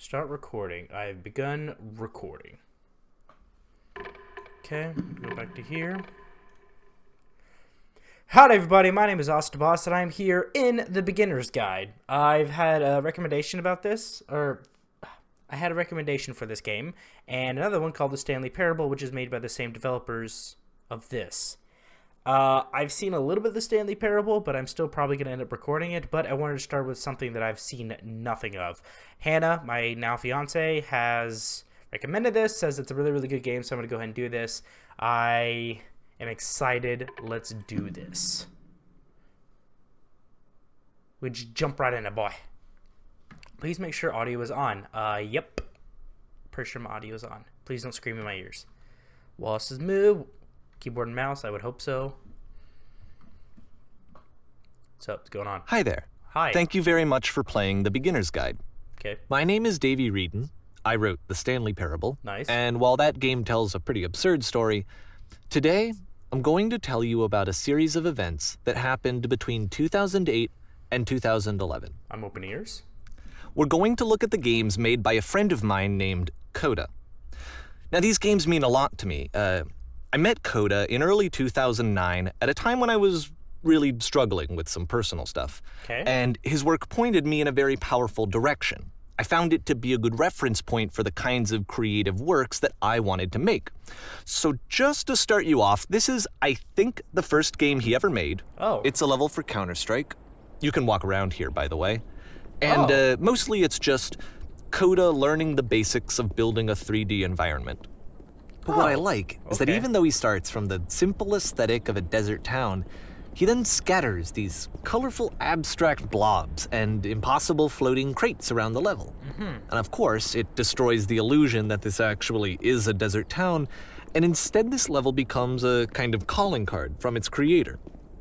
Start recording. I've begun recording. Okay, go back to here. Howdy everybody, my name is AustiBoss and I'm here in the beginner's guide. I've had a recommendation about this, or I had a recommendation for this game, and another one called The Stanley Parable, which is made by the same developers of this. I've seen a little bit of The Stanley Parable, but I'm still probably going to end up recording it, but I wanted to start with something that I've seen nothing of. Hannah, my now fiance, has recommended this, says it's a really, really good game, so I'm going to go ahead and do this. I am excited. Let's do this. We just jump right in it, boy. Please make sure audio is on. Yep. Pretty sure my audio is on. Please don't scream in my ears. Wallace's move. Keyboard and mouse, I would hope so. So, what's going on? Hi there. Hi. Thank you very much for playing the Beginner's Guide. Okay. My name is Davey Reedon. I wrote The Stanley Parable. Nice. And while that game tells a pretty absurd story, today I'm going to tell you about a series of events that happened between 2008 and 2011. I'm open ears. We're going to look at the games made by a friend of mine named Coda. Now, these games mean a lot to me. I met Coda in early 2009 at a time when I was really struggling with some personal stuff. Okay. And his work pointed me in a very powerful direction. I found it to be a good reference point for the kinds of creative works that I wanted to make. So just to start you off, this is, I think, the first game he ever made. Oh. It's a level for Counter-Strike. You can walk around here, by the way. And mostly it's just Coda learning the basics of building a 3D environment. But what I like is that even though he starts from the simple aesthetic of a desert town, he then scatters these colorful abstract blobs and impossible floating crates around the level. And of course, it destroys the illusion that this actually is a desert town, and instead this level becomes a kind of calling card from its creator.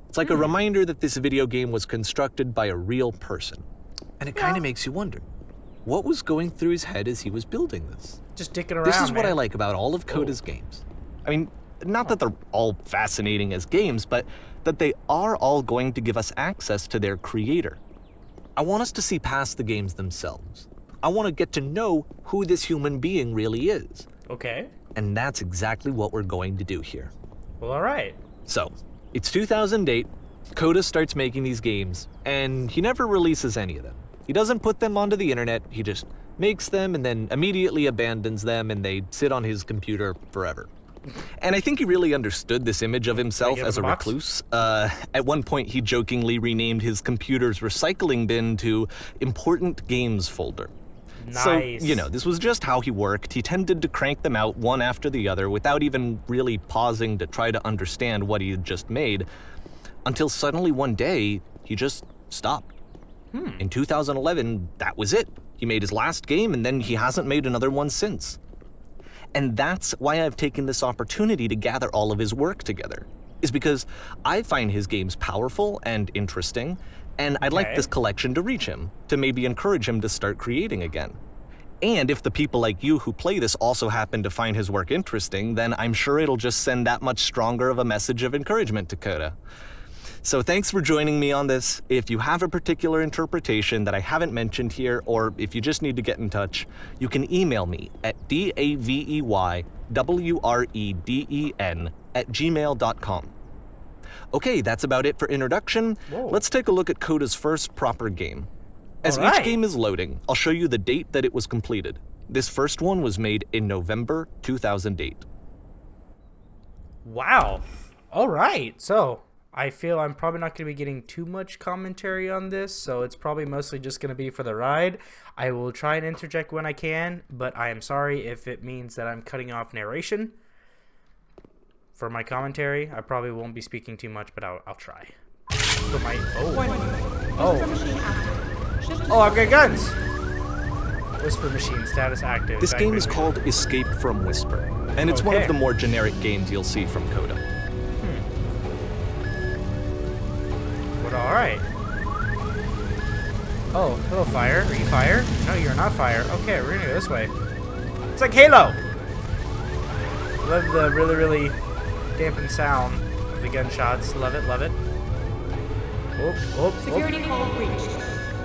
It's like a reminder that this video game was constructed by a real person. And it kind of makes you wonder, what was going through his head as he was building this? Just dicking around, This is what man. I like about all of Coda's games. I mean, not that they're all fascinating as games, but that they are all going to give us access to their creator. I want us to see past the games themselves. I want to get to know who this human being really is. Okay. And that's exactly what we're going to do here. Well, all right. So, it's 2008, Coda starts making these games, and he never releases any of them. He doesn't put them onto the internet, he just makes them and then immediately abandons them, and they sit on his computer forever. And I think he really understood this image of himself as a recluse. At one point, he jokingly renamed his computer's recycling bin to Important Games Folder. Nice. So, you know, this was just how he worked. He tended to crank them out one after the other without even really pausing to try to understand what he had just made, until suddenly one day, he just stopped. In 2011, that was it. He made his last game, and then he hasn't made another one since. And that's why I've taken this opportunity to gather all of his work together, is because I find his games powerful and interesting, and I'd like this collection to reach him, to maybe encourage him to start creating again. And if the people like you who play this also happen to find his work interesting, then I'm sure it'll just send that much stronger of a message of encouragement to Coda. So thanks for joining me on this. If you have a particular interpretation that I haven't mentioned here, or if you just need to get in touch, you can email me at daveywreden@gmail.com. Okay, that's about it for introduction. Let's take a look at Coda's first proper game. As each game is loading, I'll show you the date that it was completed. This first one was made in November 2008. Wow. All right. So, I feel I'm probably not going to be getting too much commentary on this, so it's probably mostly just going to be for the ride. I will try and interject when I can, but I am sorry if it means that I'm cutting off narration for my commentary. I probably won't be speaking too much, but I'll try. Put my I've got guns. Whisper machine status active. This game is called Escape from Whisper, and it's one of the more generic games you'll see from Coda. But alright. Oh, hello fire. Are you fire? No, you're not fire. Okay, we're gonna go this way. It's like Halo! Love the really, really dampened sound of the gunshots. Love it, love it. Oh. Security call breached.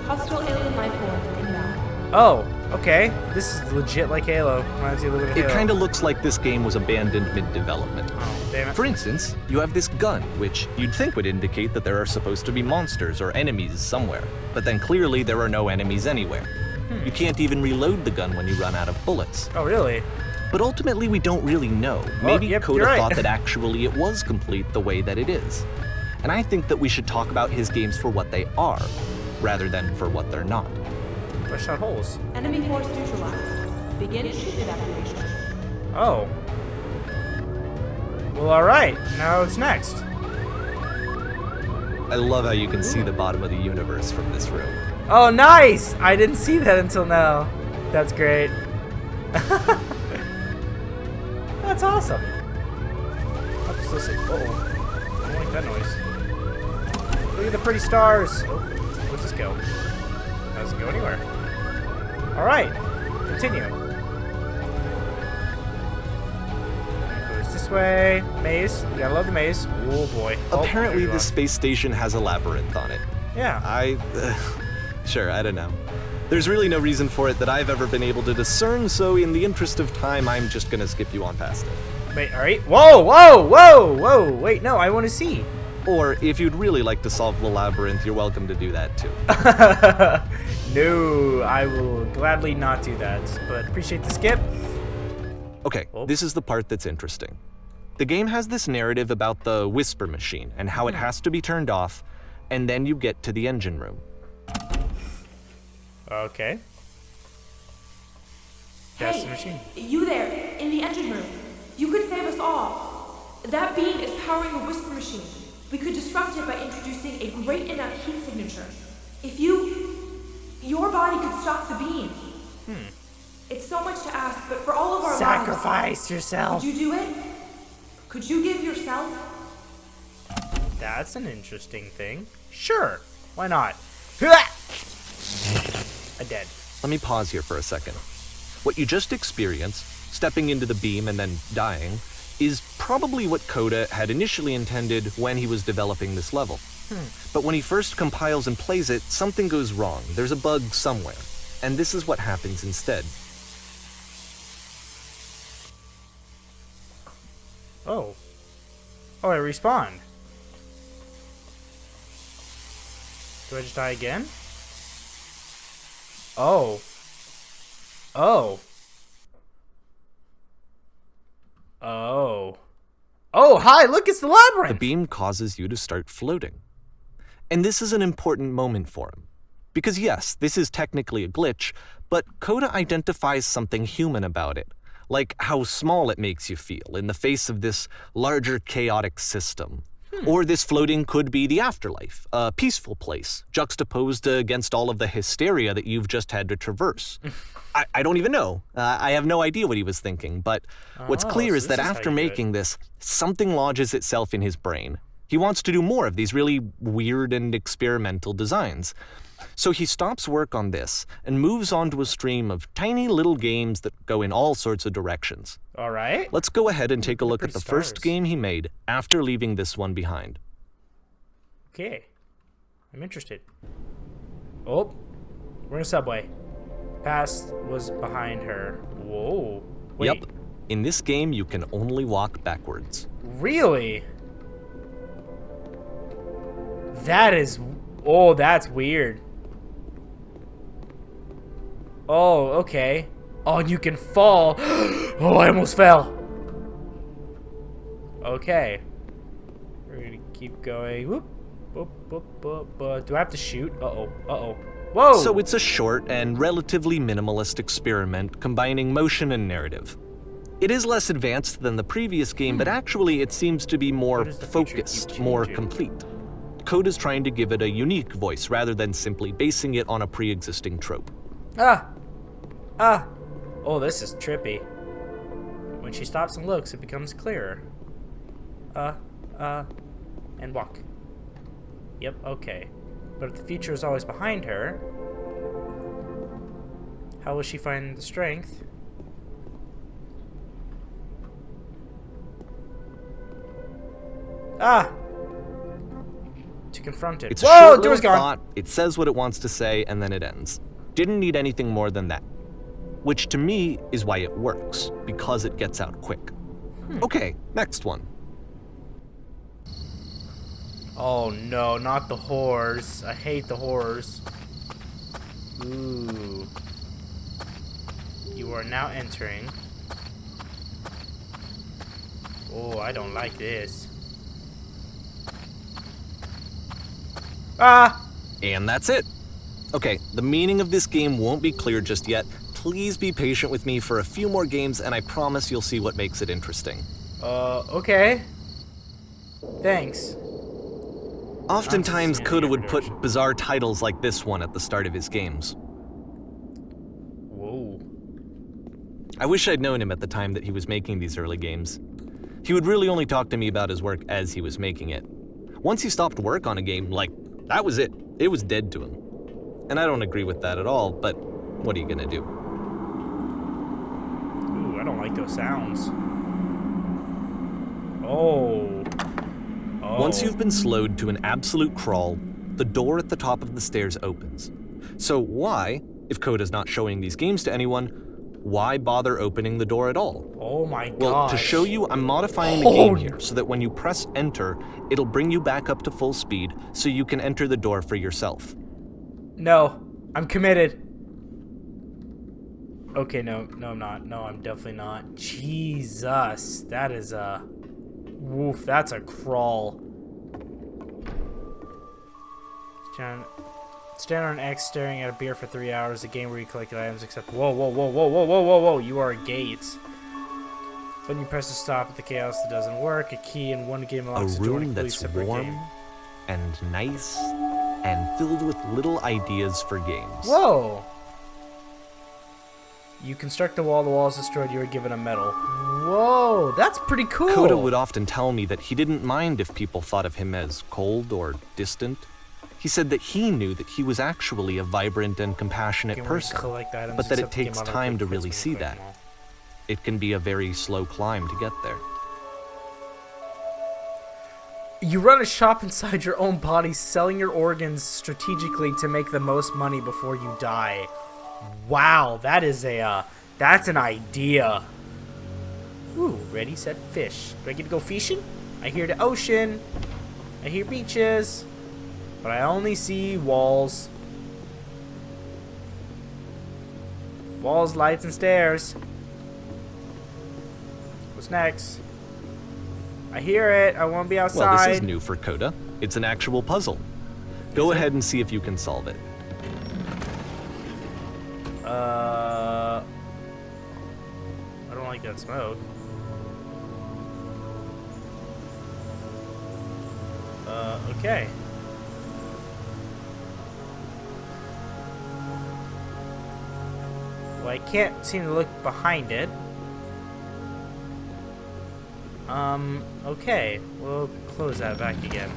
Hostile alien life form inbound. Oh, Okay, this is legit like Halo. Reminds you a little bit of It Halo. kind of looks like this game was abandoned mid-development. Oh, damn it. For instance, you have this gun, which you'd think would indicate that there are supposed to be monsters or enemies somewhere, but then clearly there are no enemies anywhere. You can't even reload the gun when you run out of bullets. Oh, really? But ultimately, we don't really know. Maybe yep, Coda you're right. thought that actually it was complete the way that it is. And I think that we should talk about his games for what they are, rather than for what they're not. I shot holes. Enemy force neutralized. Begin ship evacuation. Oh. Well, alright. Now it's next. I love how you can see the bottom of the universe from this room. Oh, nice! I didn't see that until now. That's great. That's awesome. Let's listen. Uh-oh. I don't like that noise. Look at the pretty stars. Oh, where's this go? Doesn't go anywhere. Alright. Continue. It goes this way. Maze. You gotta love the maze. Oh boy. Oh, Apparently, there you this are. space station has a labyrinth on it. Yeah. Sure, I don't know. There's really no reason for it that I've ever been able to discern, so in the interest of time, I'm just gonna skip you on past it. Wait, alright. Whoa, whoa, whoa, whoa. Wait, no, I want to see. Or, if you'd really like to solve the labyrinth, you're welcome to do that too. No, I will gladly not do that, but appreciate the skip. Okay, Oh. this is the part that's interesting. The game has this narrative about the whisper machine and how it has to be turned off, and then you get to the engine room. Okay. That's the Hey, machine. you there, in the engine room. You could save us all. That beam is powering the whisper machine. We could disrupt it by introducing a great enough heat signature. If your body could stop the beam. It's so much to ask, but for all of our Sacrifice yourself. lives, would you do it? Could you give yourself? That's an interesting thing. Sure, why not? I'm dead. Let me pause here for a second. What you just experienced, stepping into the beam and then dying, is probably what Coda had initially intended when he was developing this level. But when he first compiles and plays it, something goes wrong. There's a bug somewhere. And this is what happens instead. Oh. Oh, I respawned. Do I just die again? Oh. Oh. Oh. Oh, hi, look, it's the The labyrinth! beam causes you to start floating. And this is an important moment for him. Because yes, this is technically a glitch, but Coda identifies something human about it. Like how small it makes you feel in the face of this larger chaotic system. Or this floating could be the afterlife, a peaceful place, juxtaposed against all of the hysteria that you've just had to traverse. I don't even know. I have no idea what he was thinking, but what's clear so is that this is how after you do it. making this, something lodges itself in his brain. He wants to do more of these really weird and experimental designs. So he stops work on this and moves on to a stream of tiny little games that go in all sorts of directions. Alright. Let's go ahead and take a look at the pretty first stars. game he made after leaving this one behind. Okay. I'm interested. Oh. We're in a subway. Past was behind her. Whoa. Wait. Yep. In this game, you can only walk backwards. Really? That is... Oh, that's weird. Oh, okay. Oh, and you can fall. Oh, I almost fell. Okay. We're gonna keep going. Whoop. Whoop, whoop, whoop, whoop. Do I have to shoot? Uh-oh. Uh-oh. Whoa! So it's a short and relatively minimalist experiment combining motion and narrative. It is less advanced than the previous game, but actually it seems to be more What does the feature keep focused, more changing? complete. Coda's trying to give it a unique voice rather than simply basing it on a pre-existing trope. Ah! Ah! Oh, this is trippy. When she stops and looks, it becomes clearer. And walk. Yep, okay. But if the future is always behind her, how will she find the strength? Ah! To confront it. It's a Whoa, short door's little gone! thought, it says what it wants to say, and then it ends. Didn't need anything more than that. which to me is why it works, because it gets out quick. Okay, next one. Oh no, not the whores. I hate the whores. Ooh. You are now entering. Oh, I don't like this. Ah! And that's it. Okay, the meaning of this game won't be clear just yet. Please be patient with me for a few more games, and I promise you'll see what makes it interesting. Okay. Thanks. Oftentimes, Coda would put bizarre titles like this one at the start of his games. Whoa. I wish I'd known him at the time that he was making these early games. He would really only talk to me about his work as he was making it. Once he stopped work on a game, that was it. It was dead to him. And I don't agree with that at all, but what are you gonna do? Ooh, I don't like those sounds. Oh. Once you've been slowed to an absolute crawl, the door at the top of the stairs opens. So why, if Coda's not showing these games to anyone, why bother opening the door at all? Oh my god. Well, to show you, I'm modifying the game here so that when you press enter, it'll bring you back up to full speed so you can enter the door for yourself. No, I'm committed. Okay, no, I'm not. No, I'm definitely not. Jesus, that is a... Woof, that's a crawl. Stand on X staring at a beer for 3 hours, a game where you collect items except... Whoa, you are a gate. When you press to stop at the chaos, it doesn't work. A key in one game unlocks a room that's warm game. and nice and filled with little ideas for games. Whoa! You construct the wall is destroyed, you are given a medal. Whoa, that's pretty cool! Coda would often tell me that he didn't mind if people thought of him as cold or distant. He said that he knew that he was actually a vibrant and compassionate person, but that it takes time to really see that. It can be a very slow climb to get there. You run a shop inside your own body, selling your organs strategically to make the most money before you die. Wow, that is that's an idea. Ooh, ready, set, fish. Do I get to go fishing? I hear the ocean. I hear beaches. But I only see walls. Walls, lights, and stairs. What's next? I hear it. I want to be outside. Well, this is new for Coda. It's an actual puzzle. Go ahead and see if you can solve it. I don't like that smoke. Okay. Well, I can't seem to look behind it. Okay. We'll close that back again.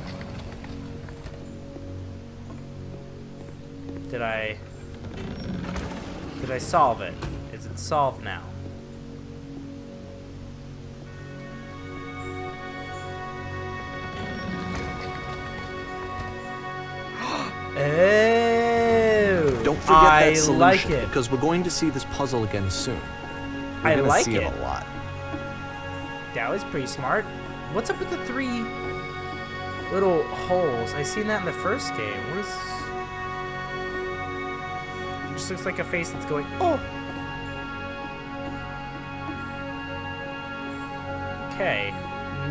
Did I solve it? Is it solved now? Oh! Don't forget that solution, like it. because we're going to see this puzzle again soon. I We're like see it. it a lot. That was pretty smart. What's up with the 3 little holes? I seen that in the first game. What is... It just looks like a face that's going, oh! Okay.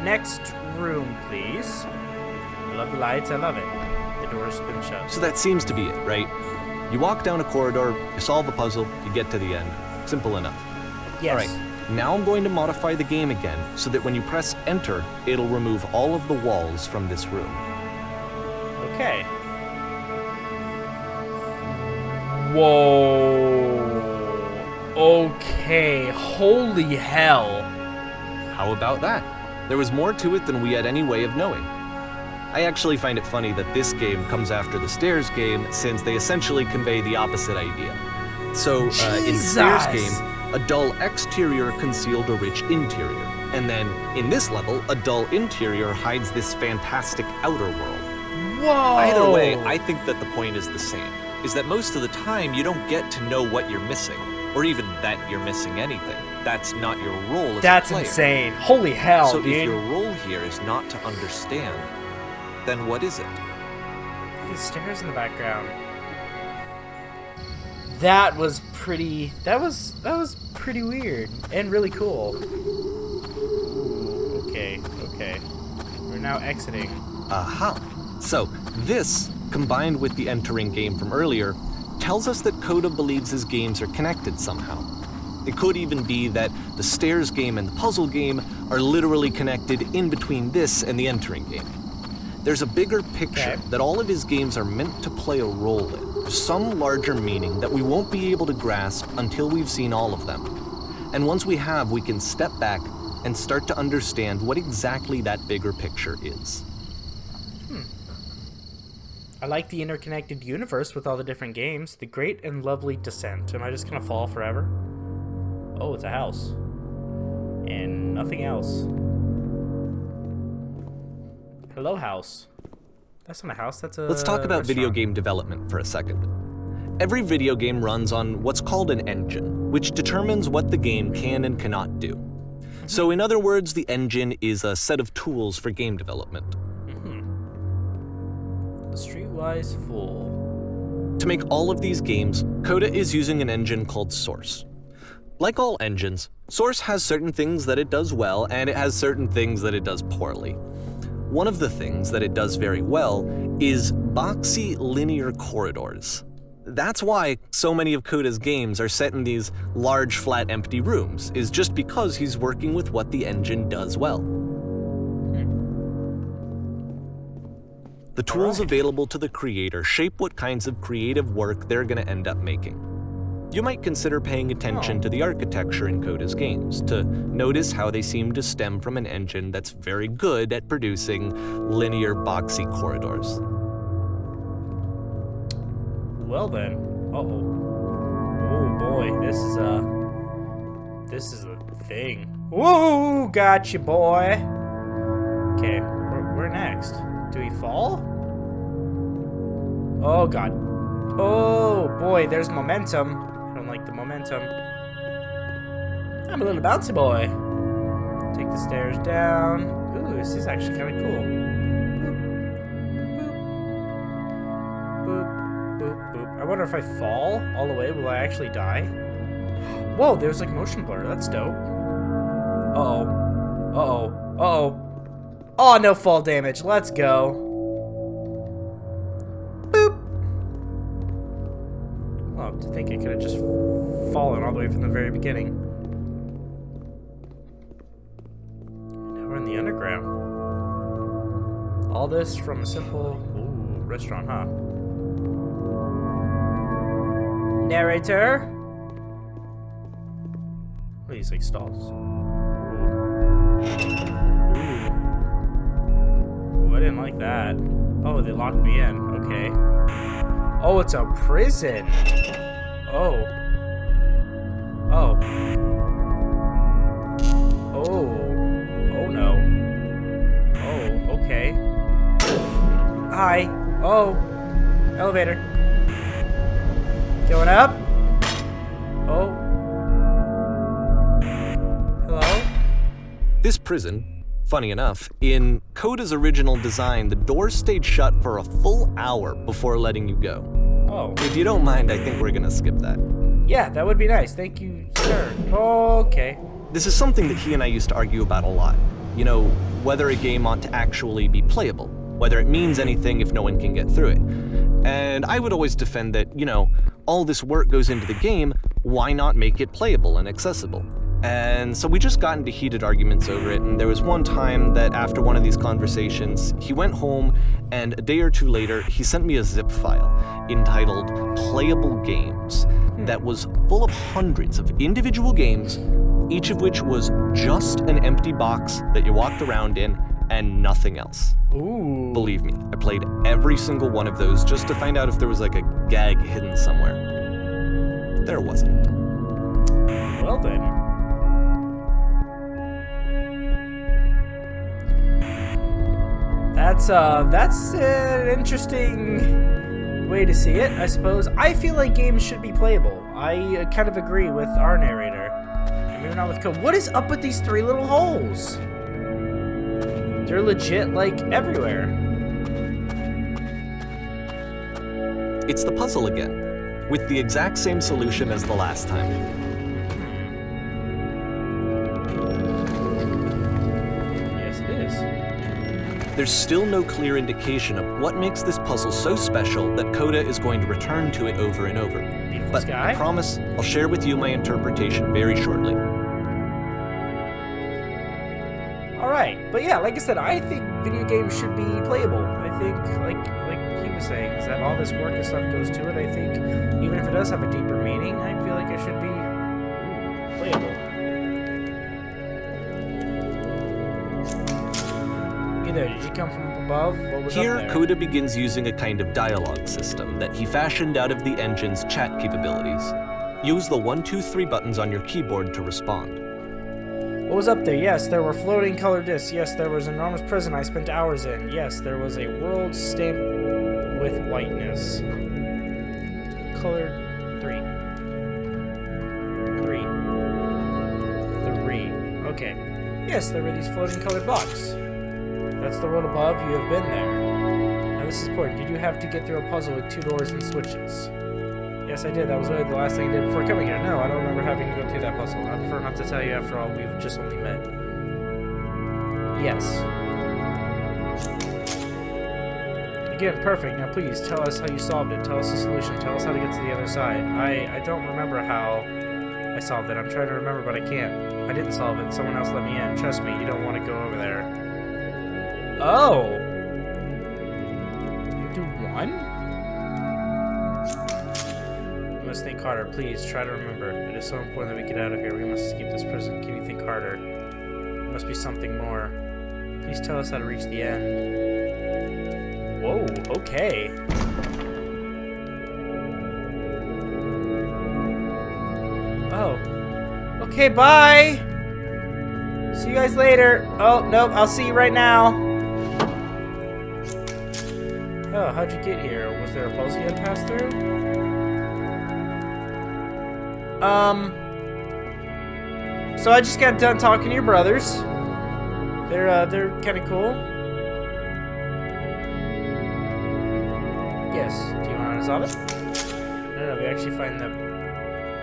Next room, please. I love the lights. I love it. The door's been shut. So that seems to be it, right? You walk down a corridor, you solve the puzzle, you get to the end. Simple enough. Yes. All right. Now I'm going to modify the game again so that when you press enter, it'll remove all of the walls from this room. Okay. Whoa. Okay. Holy hell. How about that? There was more to it than we had any way of knowing. I actually find it funny that this game comes after the Stairs game, since they essentially convey the opposite idea. So, in the Stairs game, a dull exterior concealed a rich interior. And then, in this level, a dull interior hides this fantastic outer world. Whoa! Either way, I think that the point is the same, is that most of the time you don't get to know what you're missing, or even that you're missing anything. That's not your role as That's a player. insane. Holy hell, So dude. if your role here is not to understand, then what is it? The stairs in the background. That was pretty pretty weird and really cool. Ooh, okay. We're now exiting. Aha! So, this, combined with the entering game from earlier, tells us that Coda believes his games are connected somehow. It could even be that the stairs game and the puzzle game are literally connected in between this and the entering game. There's a bigger picture that all of his games are meant to play a role in, some larger meaning that we won't be able to grasp until we've seen all of them. And once we have, we can step back and start to understand what exactly that bigger picture is. I like the interconnected universe with all the different games. The Great and Lovely Descent. Am I just gonna fall forever? Oh, it's a house. And nothing else. Hello, house. That's not a house, that's a Let's talk about video restaurant. game development for a second. Every video game runs on what's called an engine, which determines what the game can and cannot do. So in other words, the engine is a set of tools for game development. The Streetwise Fool. To make all of these games, Coda is using an engine called Source. Like all engines, Source has certain things that it does well, and it has certain things that it does poorly. One of the things that it does very well is boxy linear corridors. That's why so many of Coda's games are set in these large, flat, empty rooms, is just because he's working with what the engine does well. The tools available to the creator shape what kinds of creative work they're going to end up making. You might consider paying attention to the architecture in Coda's games, to notice how they seem to stem from an engine that's very good at producing linear, boxy corridors. Well then. Uh-oh. Oh boy, this is a thing. Whoa, gotcha, boy. Okay, where next? Do we fall? Oh god. Oh boy, there's momentum. I don't like the momentum. I'm a little bouncy boy. Take the stairs down. Ooh, this is actually kind of cool. Boop, boop, boop. I wonder if I fall all the way, will I actually die? Whoa, there's like motion blur. That's dope. Uh-oh. Uh-oh. Uh-oh. Oh, no fall damage. Let's go. Boop. Well, to think I could have just fallen all the way from the very beginning. Now we're in the underground. All this from a simple restaurant, huh? Narrator. What are these, like stalls? Ooh, I didn't like that. Oh, they locked me in. Okay. Oh, it's a prison. Oh. Oh. Oh. Oh no. Oh, okay. Hi. Oh. Elevator. Going up. Oh. Hello? This prison, funny enough, in Coda's original design, the doors stayed shut for a full hour before letting you go. Oh. If you don't mind, I think we're gonna skip that. Yeah, that would be nice. Thank you, sir. Okay. This is something that he and I used to argue about a lot. You know, whether a game ought to actually be playable, whether it means anything if no one can get through it. And I would always defend that, you know, all this work goes into the game, why not make it playable and accessible? And so we just got into heated arguments over it, and there was one time that after one of these conversations, he went home, and a day or two later, he sent me a zip file entitled Playable Games that was full of hundreds of individual games, each of which was just an empty box that you walked around in and nothing else. Ooh. Believe me, I played every single one of those just to find out if there was like a gag hidden somewhere. There wasn't. Well then. That's an interesting way to see it, I suppose. I feel like games should be playable. I kind of agree with our narrator. Maybe not with Coda. What is up with these 3 little holes? They're legit, like, everywhere. It's the puzzle again, with the exact same solution as the last time. Yes, it is. There's still no clear indication of what makes this puzzle so special that Coda is going to return to it over and over. Beautiful But sky. I promise I'll share with you my interpretation very shortly. Alright, but yeah, like I said, I think video games should be playable. I think, like he was saying, is that all this work and stuff goes to it. I think, even if it does have a deeper meaning, I feel like it should be playable. You there, did you come from above? What was Here, up there? Coda begins using a kind of dialogue system that he fashioned out of the engine's chat capabilities. Use the 1, 2, 3 buttons on your keyboard to respond. What was up there? Yes, there were floating colored discs. Yes, there was an enormous prison I spent hours in. Yes, there was a world stamped with whiteness. Colored 3. 3. Okay. Yes, there were these floating colored blocks. That's the world above. You have been there. Now this is important. Did you have to get through a puzzle with 2 doors and switches? Yes, I did. That was really the last thing I did before coming here. No, I don't remember having to go through that puzzle. I prefer not to tell you. After all, we've just only met. Yes. Again, perfect. Now please, tell us how you solved it. Tell us the solution. Tell us how to get to the other side. I don't remember how I solved it. I'm trying to remember, but I can't. I didn't solve it. Someone else let me in. Trust me, you don't want to go over there. Oh! You do 1? We must think harder. Please, try to remember. It is so important that we get out of here. We must escape this prison. Can you think harder? There must be something more. Please tell us how to reach the end. Whoa, okay. Oh. Okay, bye! See you guys later. Oh, nope, I'll see you right now. Oh, how'd you get here? Was there a puzzle you had to pass through? So I just got done talking to your brothers. They're kind of cool. Yes. Do you want to solve it? No, we actually find the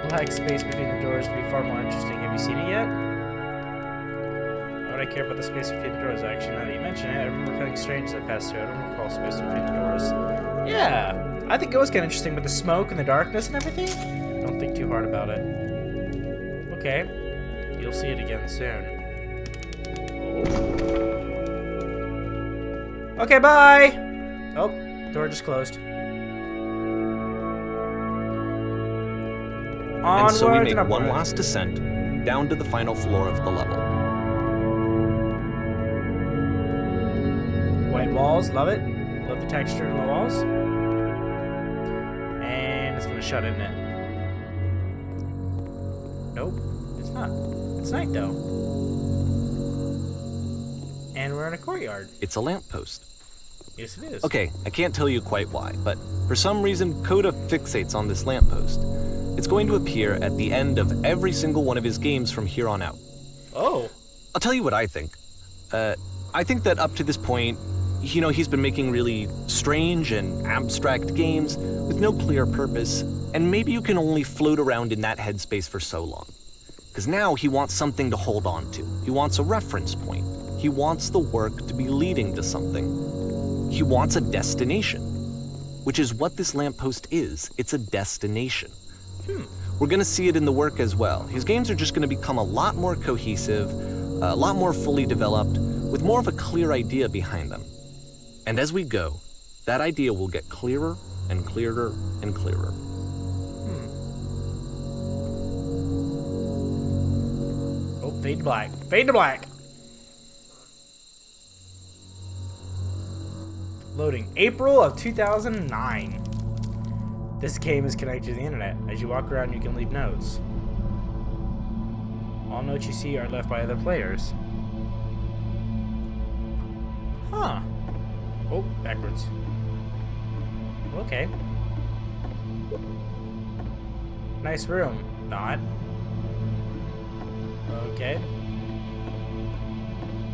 black space between the doors to be far more interesting. Have you seen it yet? Why would I care about the space between the doors? Actually, now that you mention it, I remember feeling strange as I passed through. I don't recall space between the doors. Yeah, I think it was kind of interesting with the smoke and the darkness and everything. Don't think too hard about it. Okay, you'll see it again soon. Okay, bye! Oh, door just closed. And so we Onwards make and one upwards. last descent down to the final floor of the level. White walls, love it. Love the texture in the walls. And it's gonna shut, isn't it? Nope, it's not. It's night though. And we're in a courtyard. It's a lamppost. Yes, it is. Okay, I can't tell you quite why, but for some reason, Coda fixates on this lamppost. It's going to appear at the end of every single one of his games from here on out. Oh. I'll tell you what I think. I think that up to this point, you know, he's been making really strange and abstract games with no clear purpose, and maybe you can only float around in that headspace for so long. Because now he wants something to hold on to. He wants a reference point. He wants the work to be leading to something. He wants a destination, which is what this lamppost is. It's a destination. We're going to see it in the work as well. His games are just going to become a lot more cohesive, a lot more fully developed, with more of a clear idea behind them. And as we go, that idea will get clearer and clearer and clearer. Oh, fade to black. Fade to black. Loading. April of 2009. This game is connected to the internet. As you walk around, you can leave notes. All notes you see are left by other players. Huh. Oh, backwards. Okay. Nice room. Not. Okay.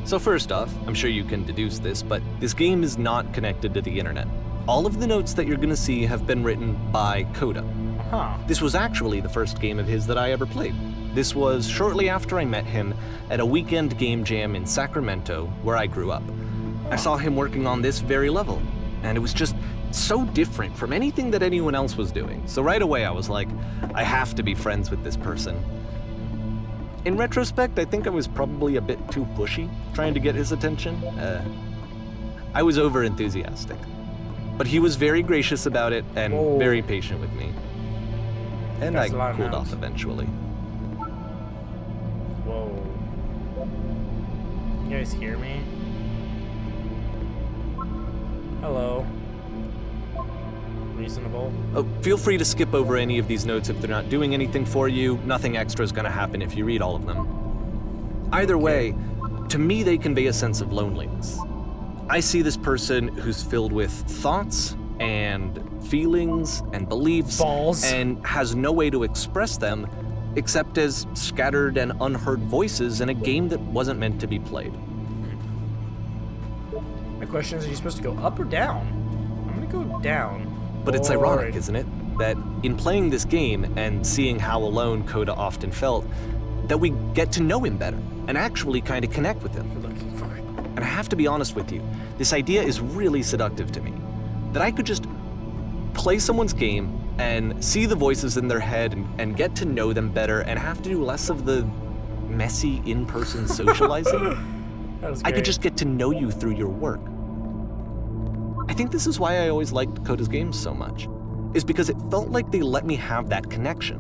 So first off, I'm sure you can deduce this, but this game is not connected to the internet. All of the notes that you're gonna see have been written by Coda. Huh. This was actually the first game of his that I ever played. This was shortly after I met him at a weekend game jam in Sacramento, where I grew up. I saw him working on this very level, and it was just so different from anything that anyone else was doing. So right away I was like, I have to be friends with this person. In retrospect, I think I was probably a bit too pushy, trying to get his attention. I was over-enthusiastic. But he was very gracious about it and very patient with me. And I cooled off eventually. Whoa. You guys hear me? Hello. Reasonable. Oh, feel free to skip over any of these notes if they're not doing anything for you. Nothing extra is going to happen if you read all of them. Either way, to me they convey a sense of loneliness. I see this person who's filled with thoughts and feelings and beliefs Balls. and has no way to express them except as scattered and unheard voices in a game that wasn't meant to be played. My question is, are you supposed to go up or down? I'm gonna go down. But it's ironic, isn't it, that in playing this game and seeing how alone Coda often felt, that we get to know him better and actually kind of connect with him. You're looking for it. And I have to be honest with you, this idea is really seductive to me. That I could just play someone's game and see the voices in their head and get to know them better and have to do less of the messy in-person socializing. That was I could great. just get to know you through your work. I think this is why I always liked Coda's games so much, is because it felt like they let me have that connection.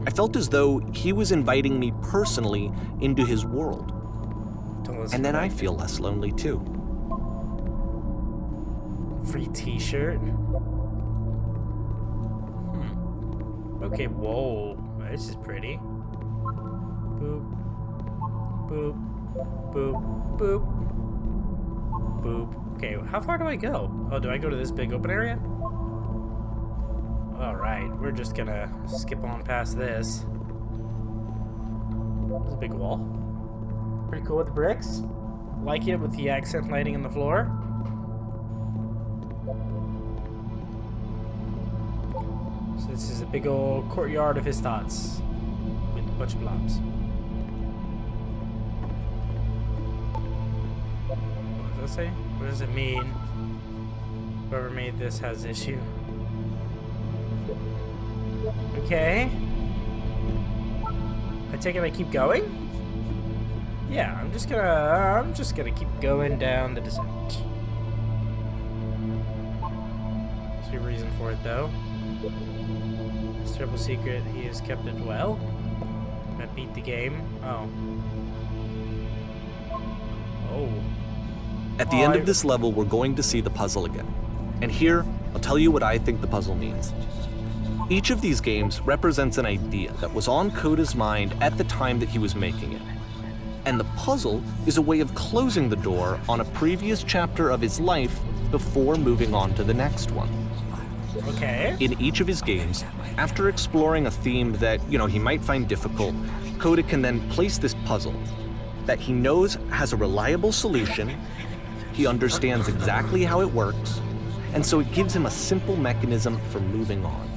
I felt as though he was inviting me personally into his world. And then I feel less lonely too. Free t-shirt? Okay, whoa. This is pretty. Boop. Boop. Boop. Boop. Boop. Okay, how far do I go? Oh, do I go to this big open area? Alright, we're just gonna skip on past this. There's a big wall. Pretty cool with the bricks. Like it with the accent lighting on the floor. So this is a big old courtyard of his thoughts. With a bunch of blobs. What does that say? What does it mean? Whoever made this has issue. Okay. I take it I keep going? Yeah, I'm just gonna keep going down the descent. There's a reason for it though. This terrible secret, he has kept it well. I beat the game. Oh. Oh. At the end of this level, we're going to see the puzzle again. And here, I'll tell you what I think the puzzle means. Each of these games represents an idea that was on Coda's mind at the time that he was making it. And the puzzle is a way of closing the door on a previous chapter of his life before moving on to the next one. Okay. In each of his games, after exploring a theme that, he might find difficult, Coda can then place this puzzle that he knows has a reliable solution, he understands exactly how it works, and so it gives him a simple mechanism for moving on.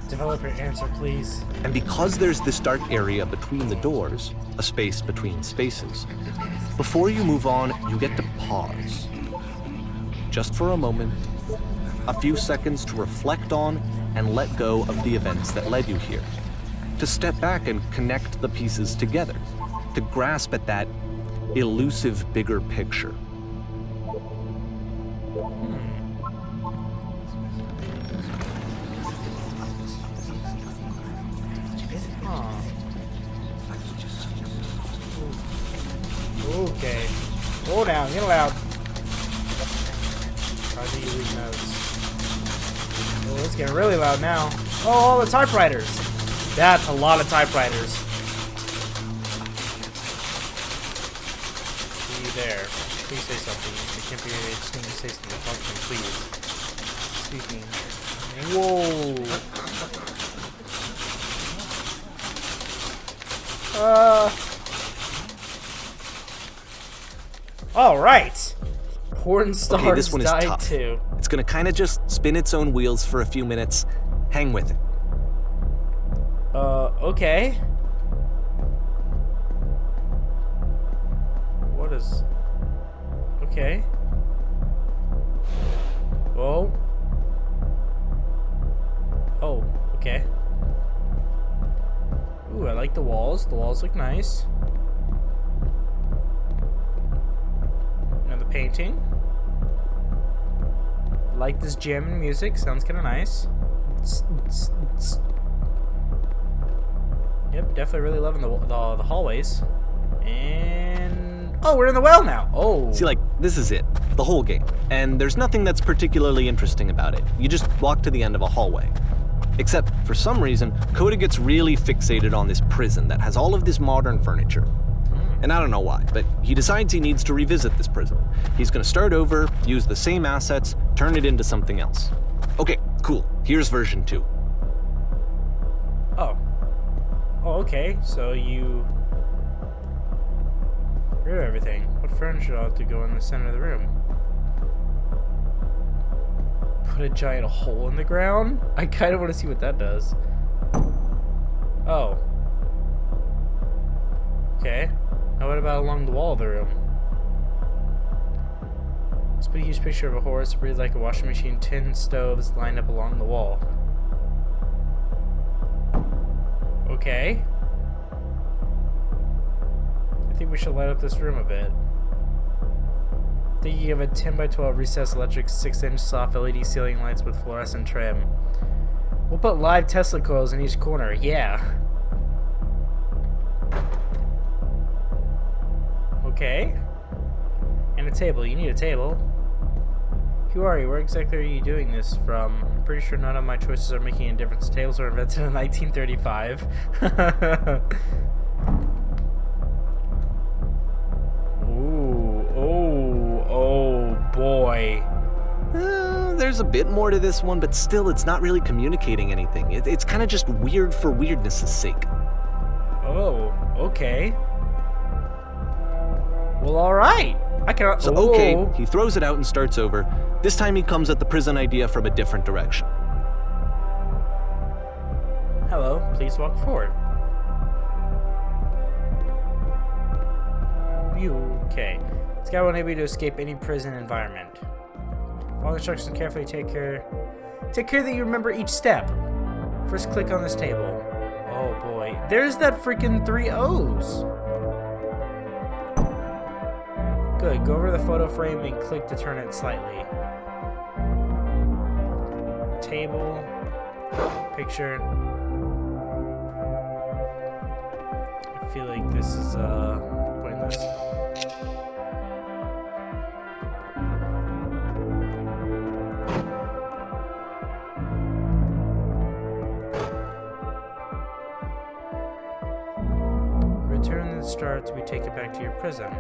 Developer answer, please. And because there's this dark area between the doors, a space between spaces, before you move on, you get to pause. Just for a moment, a few seconds to reflect on and let go of the events that led you here. To step back and connect the pieces together. To grasp at that elusive bigger picture. Okay. Slow down, get loud. How do you read notes? Oh, it's getting really loud now. Oh, all the typewriters. That's a lot of typewriters. there. Please say something. I can't be here. I just need to say something. Talk to me, please. Speaking. Whoa. All right. Porn stars Okay, this one is died tough. too. It's gonna kind of just spin its own wheels for a few minutes. Hang with it. Okay. What is... Okay. Oh. Oh, okay. Ooh, I like the walls. The walls look nice. Another painting. Like this jam and music. Sounds kind of nice. Yep, definitely really loving the hallways. And... oh, we're in the well now. Oh. See, like, this is it. The whole game. And there's nothing that's particularly interesting about it. You just walk to the end of a hallway. Except, for some reason, Coda gets really fixated on this prison that has all of this modern furniture. And I don't know why, but he decides he needs to revisit this prison. He's gonna start over, use the same assets, turn it into something else. Okay, cool. Here's version 2. Oh. Oh, okay. So you... rid of everything. What furniture ought to go in the center of the room? Put a giant hole in the ground? I kind of want to see what that does. Oh. Okay. Now what about along the wall of the room? Let's put a huge picture of a horse breathed like a washing machine, tin stoves lined up along the wall. Okay. I think we should light up this room a bit. Thinking of a 10 by 12 recessed electric 6-inch soft LED ceiling lights with fluorescent trim. We'll put live Tesla coils in each corner. Yeah. Okay. And a table. You need a table. Who are you? Where exactly are you doing this from? I'm pretty sure none of my choices are making a difference. Tables were invented in 1935. Ooh. Oh boy. There's a bit more to this one, but still, it's not really communicating anything. It's kind of just weird for weirdness' sake. Oh, okay. Well, alright. I can... So, okay, he throws it out and starts over. This time he comes at the prison idea from a different direction. Hello, please walk forward. Okay. This guy will enable you to escape any prison environment. Follow the instructions carefully. Take care that you remember each step. First, click on this table. Oh boy. There's that freaking 3 O's. Good. Go over to the photo frame and click to turn it slightly. Table. Picture. I feel like this is pointless. Return to the start to be taken back to your prison.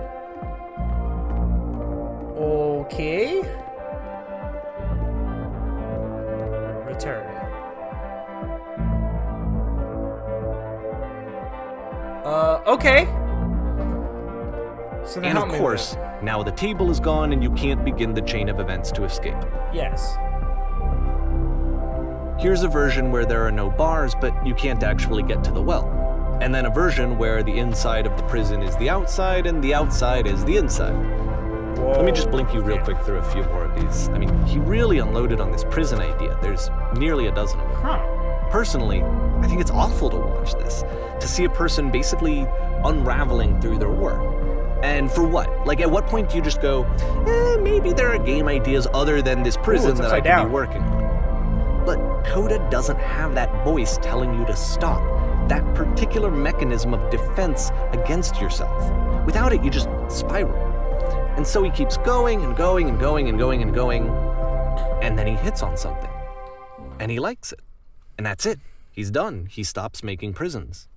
Okay. Return. Okay. So And of course, now the table is gone and you can't begin the chain of events to escape. Yes. Here's a version where there are no bars, but you can't actually get to the well. And then a version where the inside of the prison is the outside and the outside is the inside. Whoa. Let me just blink you real quick through a few more of these. I mean, he really unloaded on this prison idea. There's nearly a dozen of them. Huh. Personally, I think it's awful to watch this, to see a person basically unraveling through their work. And for what? Like, at what point do you just go, maybe there are game ideas other than this prison that I could be working on? But Coda doesn't have that voice telling you to stop, that particular mechanism of defense against yourself. Without it, you just spiral. And so he keeps going and going and going and going and going, and then he hits on something. And he likes it. And that's it. He's done. He stops making prisons.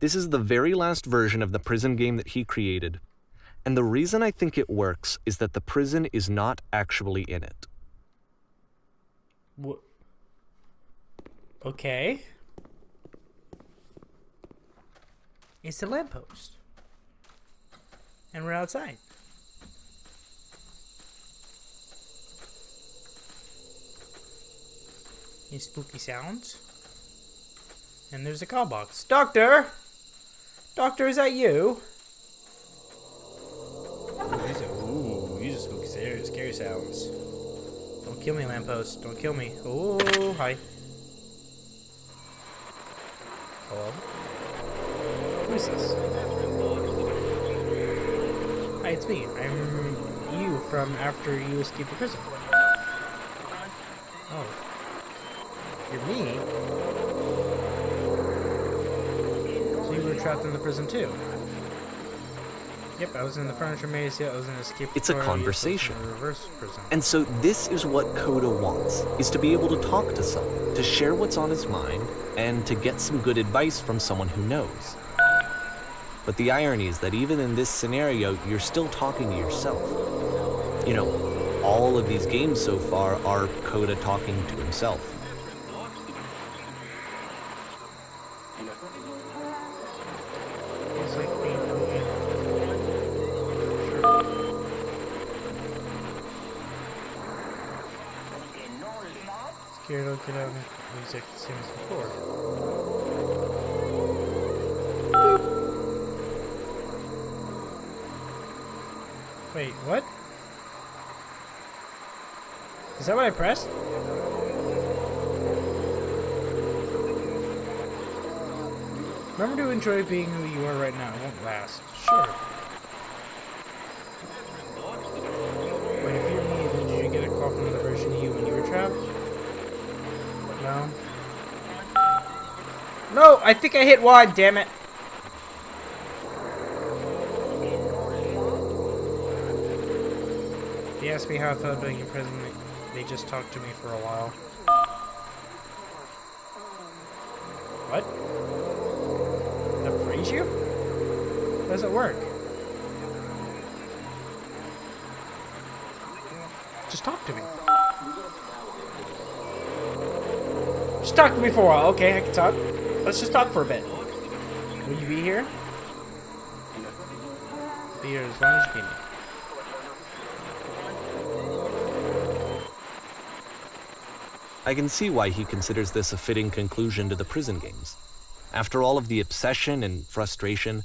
This is the very last version of the prison game that he created. And the reason I think it works is that the prison is not actually in it. What? Okay. It's the lamppost. And we're outside. Any spooky sounds? And there's a call box. Doctor! Doctor, is that you? Ooh, these are spooky, scary sounds. Don't kill me, lamppost. Don't kill me. Oh, hi. Hello? Who is this? Hi, it's me. I'm you from after you escaped the prison. Oh. You're me? So you were trapped in the prison too? Yep, I was in the furniture maze. Yeah, I was in escape. It's a conversation. Reverse prison. And so this is what Coda wants, is to be able to talk to someone, to share what's on his mind, and to get some good advice from someone who knows. But the irony is that even in this scenario, you're still talking to yourself. You know, all of these games so far are Coda talking to himself. It's like being scared I'll get out and music the same as before. Boop. Wait, what? Is that what I pressed? Remember to enjoy being who you are right now. It won't last. Sure. Wait, if you're me, then did you get a call from another version of you when you were trapped? No. No! I think I hit Y, damn it! They asked me how I felt being in prison. They just talked to me for a while. What? That frees you? How does it work? Just talk to me. Just talk to me for a while. Okay, I can talk. Let's just talk for a bit. Will you be here? Be here as long as you need me. I can see why he considers this a fitting conclusion to the prison games. After all of the obsession and frustration,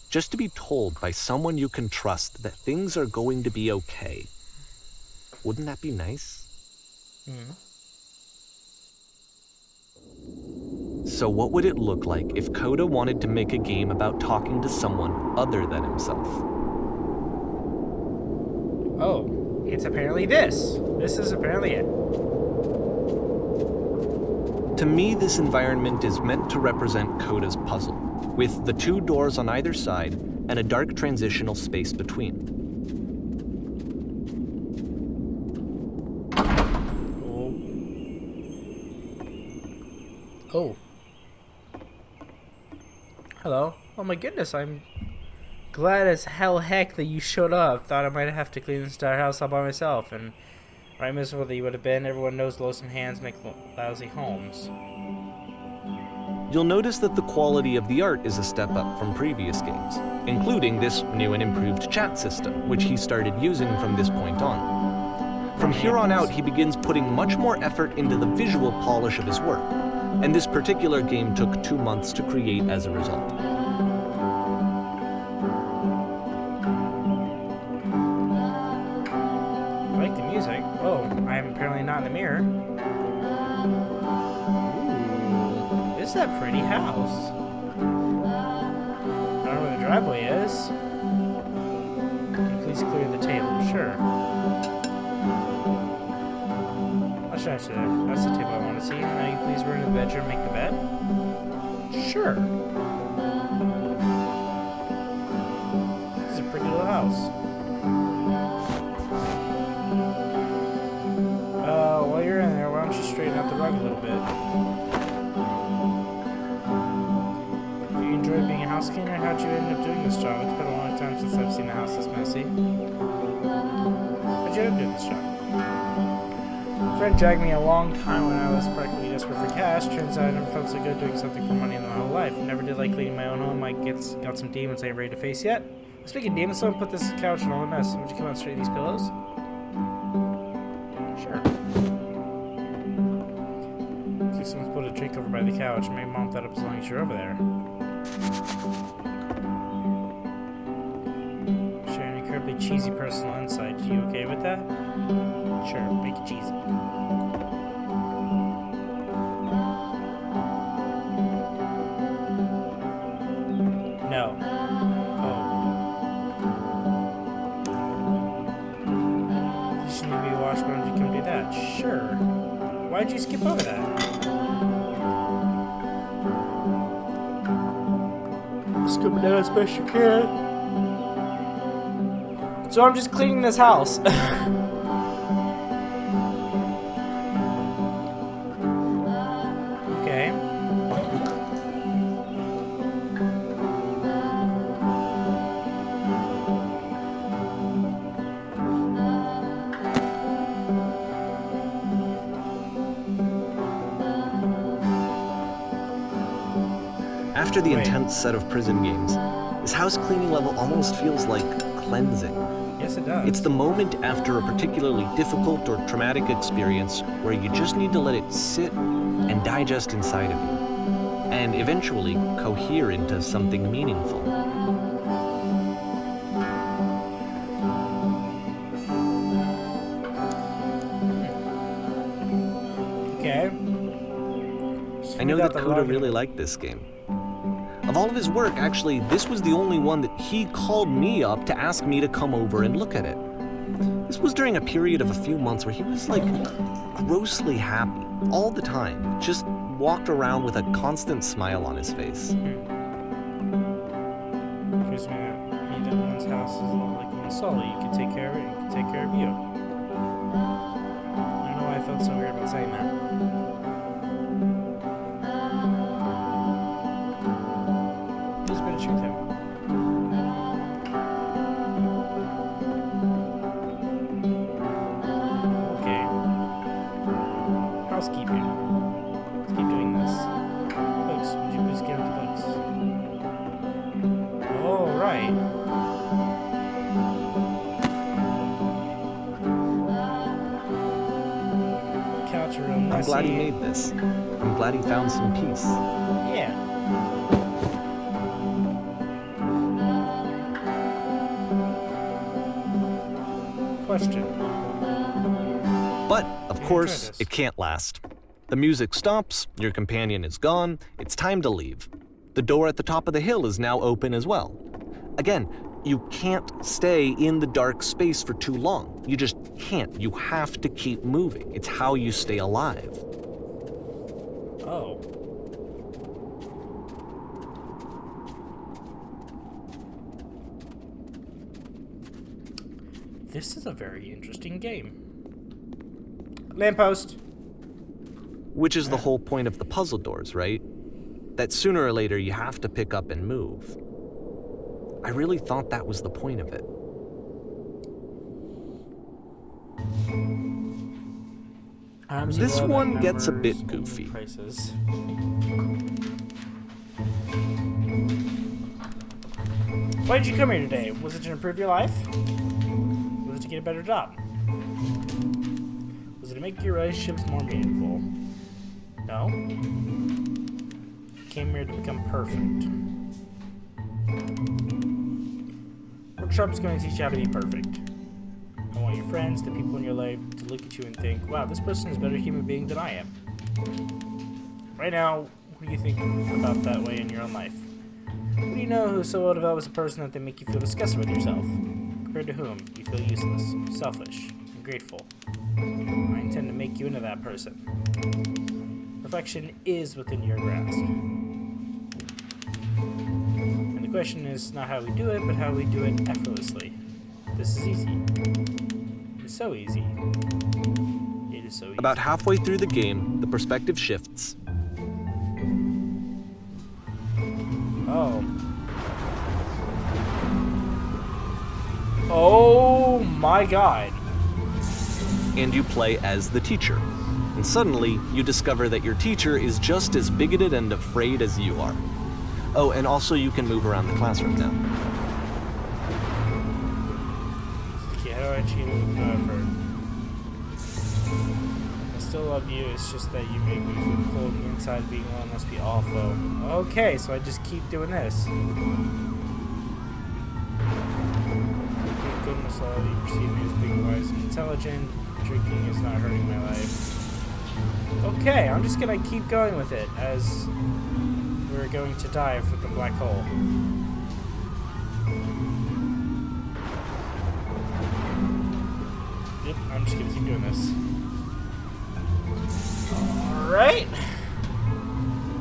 just to be told by someone you can trust that things are going to be okay. Wouldn't that be nice? Mm-hmm. So what would it look like if Coda wanted to make a game about talking to someone other than himself? Oh, it's apparently this. This is apparently it. To me, this environment is meant to represent Coda's puzzle, with the two doors on either side and a dark transitional space between. Oh. Hello. Oh my goodness, I'm glad as hell heck that you showed up. Thought I might have to clean this entire house all by myself, and right miserable that you would have been. Everyone knows lonesome hands make lousy homes. You'll notice that the quality of the art is a step up from previous games, including this new and improved chat system, which he started using from this point on. From here on out, he begins putting much more effort into the visual polish of his work, and this particular game took 2 months to create as a result. I like the music. Oh, I'm apparently not in the mirror. Ooh, this is that pretty house. I don't know where the driveway is. Can you please clear the table? Sure. I'll show you there. That's the table I want to see. Now you please run to the bedroom and make the bed? Sure. This is a pretty little house. While you're in there, why don't you straighten out the rug a little bit? If you enjoy being a house cleaner? How'd you end up doing this job? It's been a long time since I've seen a house this messy. How'd you end up doing this job? A friend dragged me a long time when I was practically desperate for cash. Turns out I never felt so good doing something for money in my whole life. Never did like cleaning my own home. I got some demons I ain't ready to face yet. Speaking of demons, someone put this couch in all the mess. Would you come out and straighten these pillows? Sure. See, someone's put a drink over by the couch. Maybe mom that up as long as you're over there. Share an incredibly cheesy personal insight. You okay with that? Sure, make it cheesy. No. Oh. You should maybe watch. Why don't you come do that? Sure. Why'd you skip over that? Scooping down as best you can. So I'm just cleaning this house. Okay. After the intense set of prison games, this house cleaning level almost feels like cleansing. Yes, it does. It's the moment after a particularly difficult or traumatic experience where you just need to let it sit and digest inside of you, and eventually cohere into something meaningful. Okay. I know that Coda really liked this game. Of all of his work, actually, this was the only one that he called me up to ask me to come over and look at it. This was during a period of a few months where he was like grossly happy all the time, just walked around with a constant smile on his face. Gives me that one's house is a lot like one soul. You can take care of it, you can take care of you. I don't know why I felt so weird about saying that. There's a bit of truth there. Okay. Housekeeping. Let's keep doing this. Books. Would you please get into books? All right. Couch are real messy. I'm glad he made this. I'm glad he found some peace. Yeah. Question. But, of course, this. it can't last. The music stops, your companion is gone, it's time to leave. The door at the top of the hill is now open as well. Again, you can't stay in the dark space for too long. You just can't. You have to keep moving. It's how you stay alive. Oh. This is a very interesting game. Lamppost. Which is the whole point of the puzzle doors, right? That sooner or later you have to pick up and move. I really thought that was the point of it. This one gets a bit goofy. Prices. Why did you come here today? Was it to improve your life? Was it to get a better job? Was it to make your relationships more meaningful? No? You came here to become perfect. Workshop's going to teach you how to be perfect. I want your friends, the people in your life, to look at you and think, wow, this person is a better human being than I am. Right now, what do you think about that way in your own life? Who do you know who's so well developed as a person that they make you feel disgusted with yourself? Compared to whom you feel useless, selfish, ungrateful. I intend to make you into that person. Perfection is within your grasp. And the question is not how we do it, but how we do it effortlessly. This is easy. It's so easy. It is so easy. About halfway through the game, the perspective shifts. Oh. Oh my god. And you play as the teacher. And suddenly, you discover that your teacher is just as bigoted and afraid as you are. Oh, and also you can move around the classroom now. Okay, how do I achieve effort? I still love you, it's just that you make me feel cold and inside. Being alone must be awful. Okay, so I just keep doing this. Thank goodness all you perceive me as being wise and intelligent. Drinking is not hurting my life. Okay, I'm just gonna keep going with it as we're going to dive for the black hole. Yep, I'm just gonna keep doing this. Alright.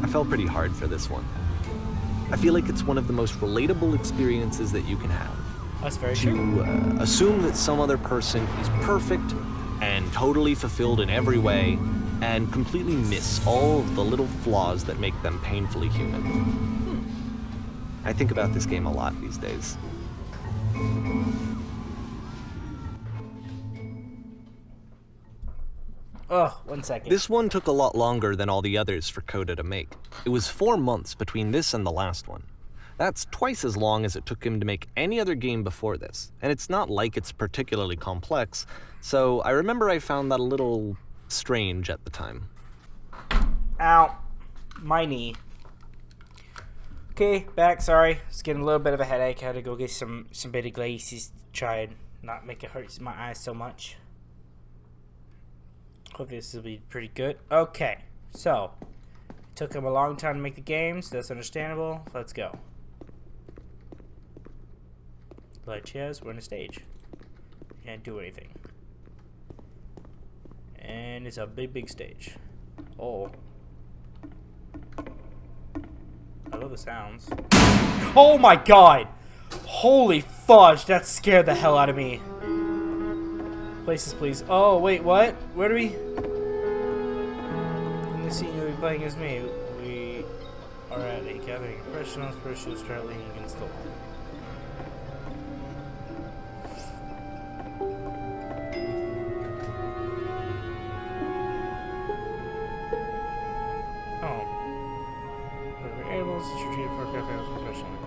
I felt pretty hard for this one. I feel like it's one of the most relatable experiences that you can have. That's very true. To assume that some other person is perfect and totally fulfilled in every way, and completely miss all of the little flaws that make them painfully human. I think about this game a lot these days. Oh, 1 second. This one took a lot longer than all the others for Coda to make. It was 4 months between this and the last one. That's twice as long as it took him to make any other game before this, and it's not like it's particularly complex, so I remember I found that a little strange at the time. Ow. My knee. Okay, back, sorry. It's getting a little bit of a headache. I had to go get some better glasses to try and not make it hurt my eyes so much. Hope this will be pretty good. Okay, so it took him a long time to make the game, so that's understandable. Let's go. Light chairs, we're on a stage. Can't do anything. And it's a big stage. Oh. I love the sounds. Oh my god! Holy fudge, that scared the hell out of me. Places, please. Oh, wait, what? Where do we... In the scene you'll be playing as me. We are at a gathering of professionals. First you'll start leaning against the wall. Professionally.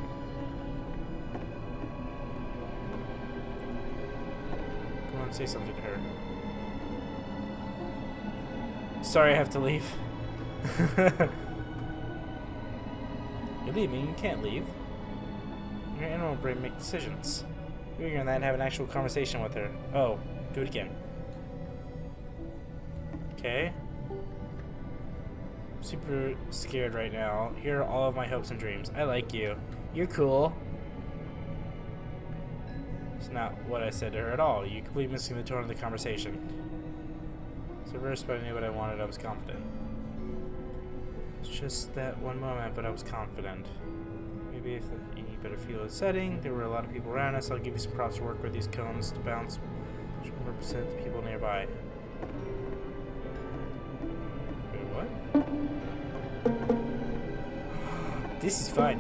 Come on, say something to her. Sorry, I have to leave. You're leaving, you can't leave. Your animal brain make decisions. You're gonna then have an actual conversation with her. Oh, do it again. Okay. Super scared right now. Here are all of my hopes and dreams. I like you. You're cool. It's not what I said to her at all. You completely missing the tone of the conversation. It's reversed, but I knew what I wanted. I was confident. It's just that one moment, but I was confident. Maybe if you better feel the setting. There were a lot of people around us. I'll give you some props to work with these cones to bounce. Should represent the people nearby. Wait, what? This is fun.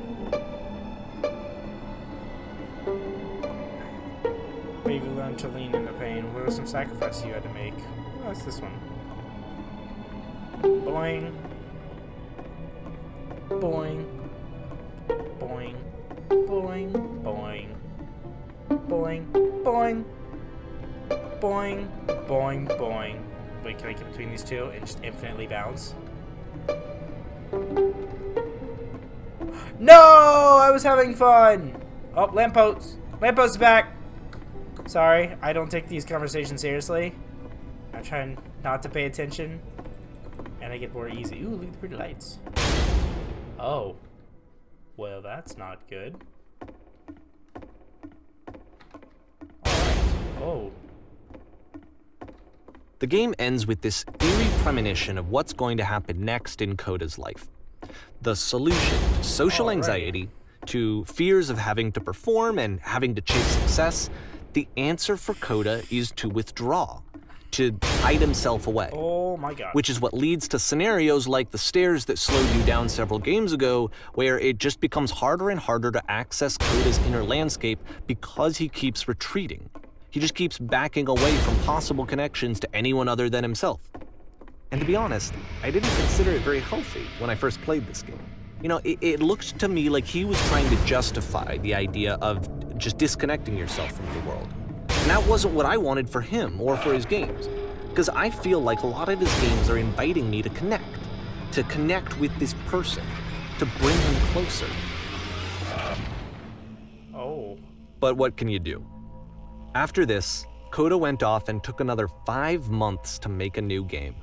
But you learned to lean into pain. What are some sacrifices you had to make? Oh, that's this one. Boing. Boing. Boing. Boing. Boing. Boing. Boing. Boing. Boing. Boing. Wait, can I get between these two and just infinitely bounce? No! I was having fun! Oh, Lamppost! Lamppost is back! Sorry, I don't take these conversations seriously. I'm trying not to pay attention. And I get bored easy. Ooh, look at the pretty lights. Oh. Well, that's not good. Alright. Oh. The game ends with this eerie premonition of what's going to happen next in Coda's life. The solution to social anxiety, to fears of having to perform and having to chase success, the answer for Coda is to withdraw, to hide himself away. Oh my god. Which is what leads to scenarios like the stairs that slowed you down several games ago, where it just becomes harder and harder to access Coda's inner landscape because he keeps retreating. He just keeps backing away from possible connections to anyone other than himself. And to be honest, I didn't consider it very healthy when I first played this game. You know, it looked to me like he was trying to justify the idea of just disconnecting yourself from the world. And that wasn't what I wanted for him or for his games. Because I feel like a lot of his games are inviting me to connect with this person, to bring him closer. Oh. But what can you do? After this, Coda went off and took another 5 months to make a new game.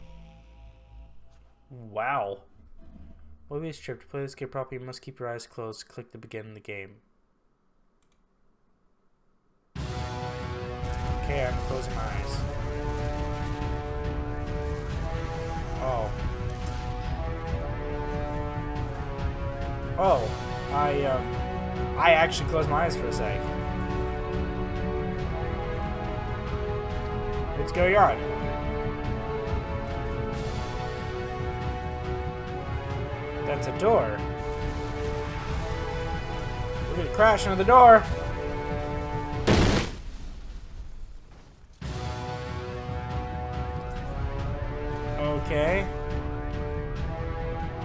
Wow. Will be stripped. To play this game properly, you must keep your eyes closed. Click to begin the game. Okay, I'm closing my eyes. Oh. Oh. I actually closed my eyes for a sec. What's going on? That's a door. We're gonna crash into the door. Okay.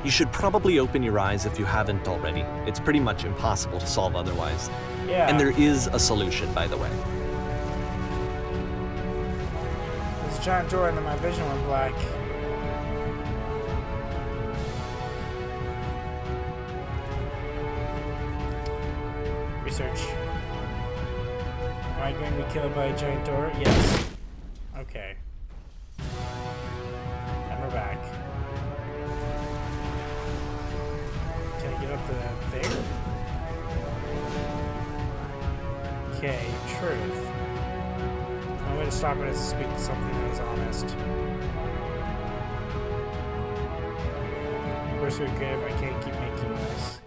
You should probably open your eyes if you haven't already. It's pretty much impossible to solve otherwise. Yeah. And there is a solution, by the way. There's a giant door and then my vision went black. Research. Am I going to be killed by a giant door? Yes. Okay. And we're back. Can I get up to that thing? Okay, truth. No way to stop it is to speak to something that is honest. Pursuit creative, I can't keep making this.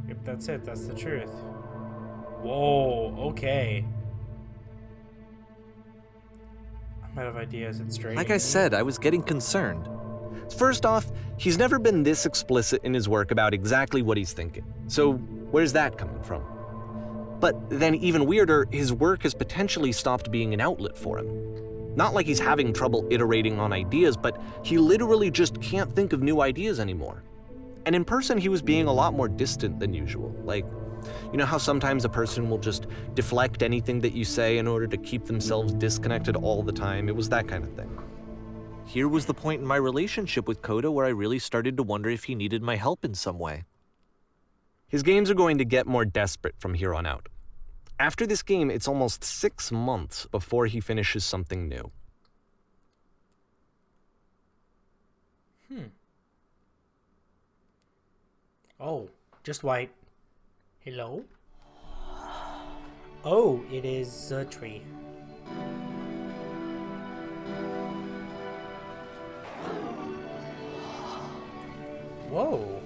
Yep, that's it, that's the truth. Whoa, okay. I'm out of ideas, it's draining. Like I said, I was getting concerned. First off, he's never been this explicit in his work about exactly what he's thinking. So where's that coming from? But then even weirder, his work has potentially stopped being an outlet for him. Not like he's having trouble iterating on ideas, but he literally just can't think of new ideas anymore. And in person, he was being a lot more distant than usual. Like, you know how sometimes a person will just deflect anything that you say in order to keep themselves disconnected all the time? It was that kind of thing. Here was the point in my relationship with Coda where I really started to wonder if he needed my help in some way. His games are going to get more desperate from here on out. After this game, it's almost 6 months before he finishes something new. Oh, just white. Hello? Oh, it is a tree. Whoa.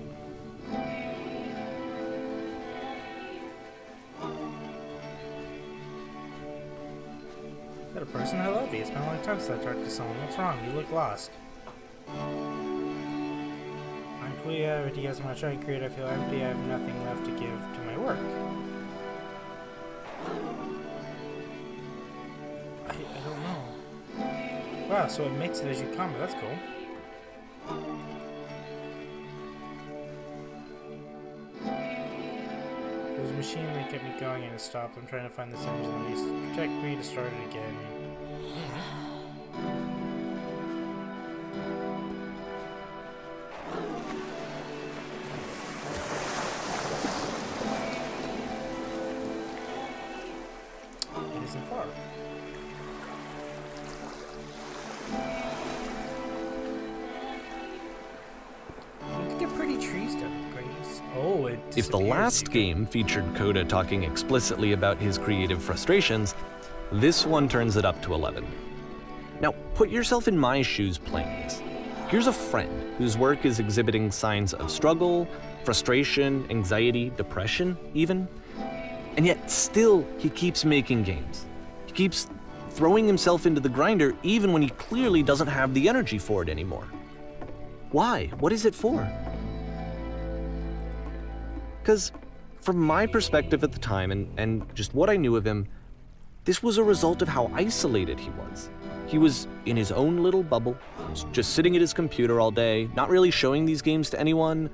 Is that a person? I love you. It's been a long time since I talked to someone. What's wrong? You look lost. I'm completely out of ideas. When I try to create, I feel empty. I have nothing left to give to my work. I don't know. Wow, so it makes it as you come. That's cool. There's a machine that kept me going and it stopped. I'm trying to find this engine that needs to protect me to start it again. It isn't far. We could get pretty trees to graze. Oh, it If the last game featured Coda talking explicitly about his creative frustrations, this one turns it up to 11. Now, put yourself in my shoes playing this. Here's a friend whose work is exhibiting signs of struggle, frustration, anxiety, depression, even. And yet, still, he keeps making games. He keeps throwing himself into the grinder even when he clearly doesn't have the energy for it anymore. Why? What is it for? Because from my perspective at the time and just what I knew of him, this was a result of how isolated he was. He was in his own little bubble, just sitting at his computer all day, not really showing these games to anyone,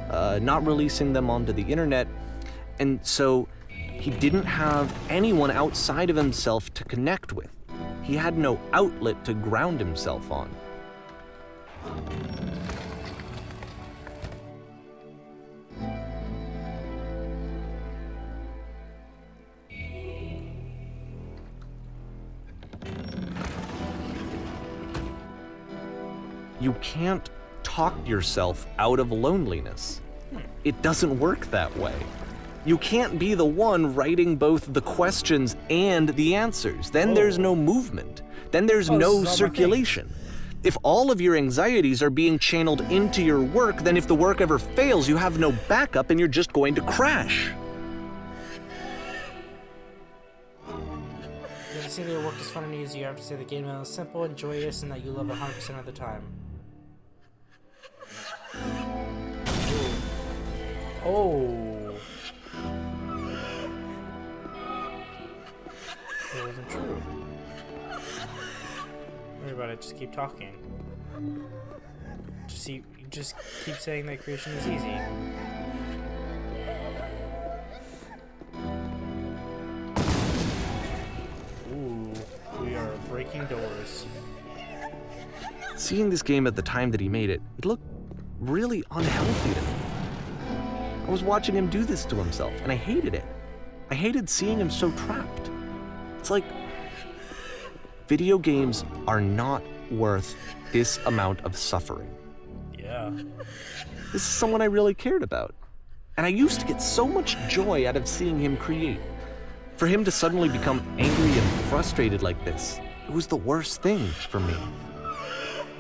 not releasing them onto the internet, and so he didn't have anyone outside of himself to connect with. He had no outlet to ground himself on. You can't talk yourself out of loneliness. It doesn't work that way. You can't be the one writing both the questions and the answers. Then there's no movement. Then there's no circulation. If all of your anxieties are being channeled into your work, then if the work ever fails, you have no backup and you're just going to crash. You have to say that your work is fun and easy. You have to say the game is simple and joyous and that you love 100% of the time. Oh. It wasn't true. Don't worry about it, just keep talking. Just keep saying that creation is easy. Ooh, we are breaking doors. Seeing this game at the time that he made it, it looked really unhealthy to me. I was watching him do this to himself, and I hated it. I hated seeing him so trapped. It's like, video games are not worth this amount of suffering. Yeah. This is someone I really cared about. And I used to get so much joy out of seeing him create. For him to suddenly become angry and frustrated like this, it was the worst thing for me.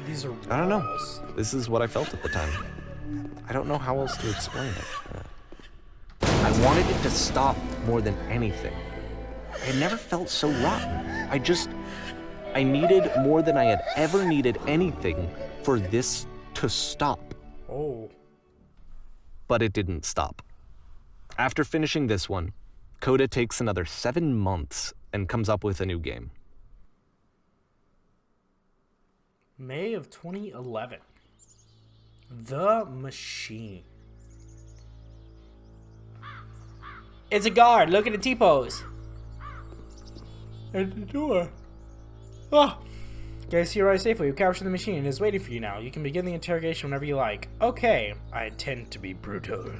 These are walls. I don't know. This is what I felt at the time. I don't know how else to explain it. I wanted it to stop more than anything. I had never felt so rotten. I needed more than I had ever needed anything for this to stop. Oh. But it didn't stop. After finishing this one, Coda takes another 7 months and comes up with a new game. May of 2011. The Machine. It's a guard. Look at the T-pose. At the door. Oh. Guys, you arrived safely. You captured the machine. It is waiting for you now. You can begin the interrogation whenever you like. Okay. I tend to be brutal.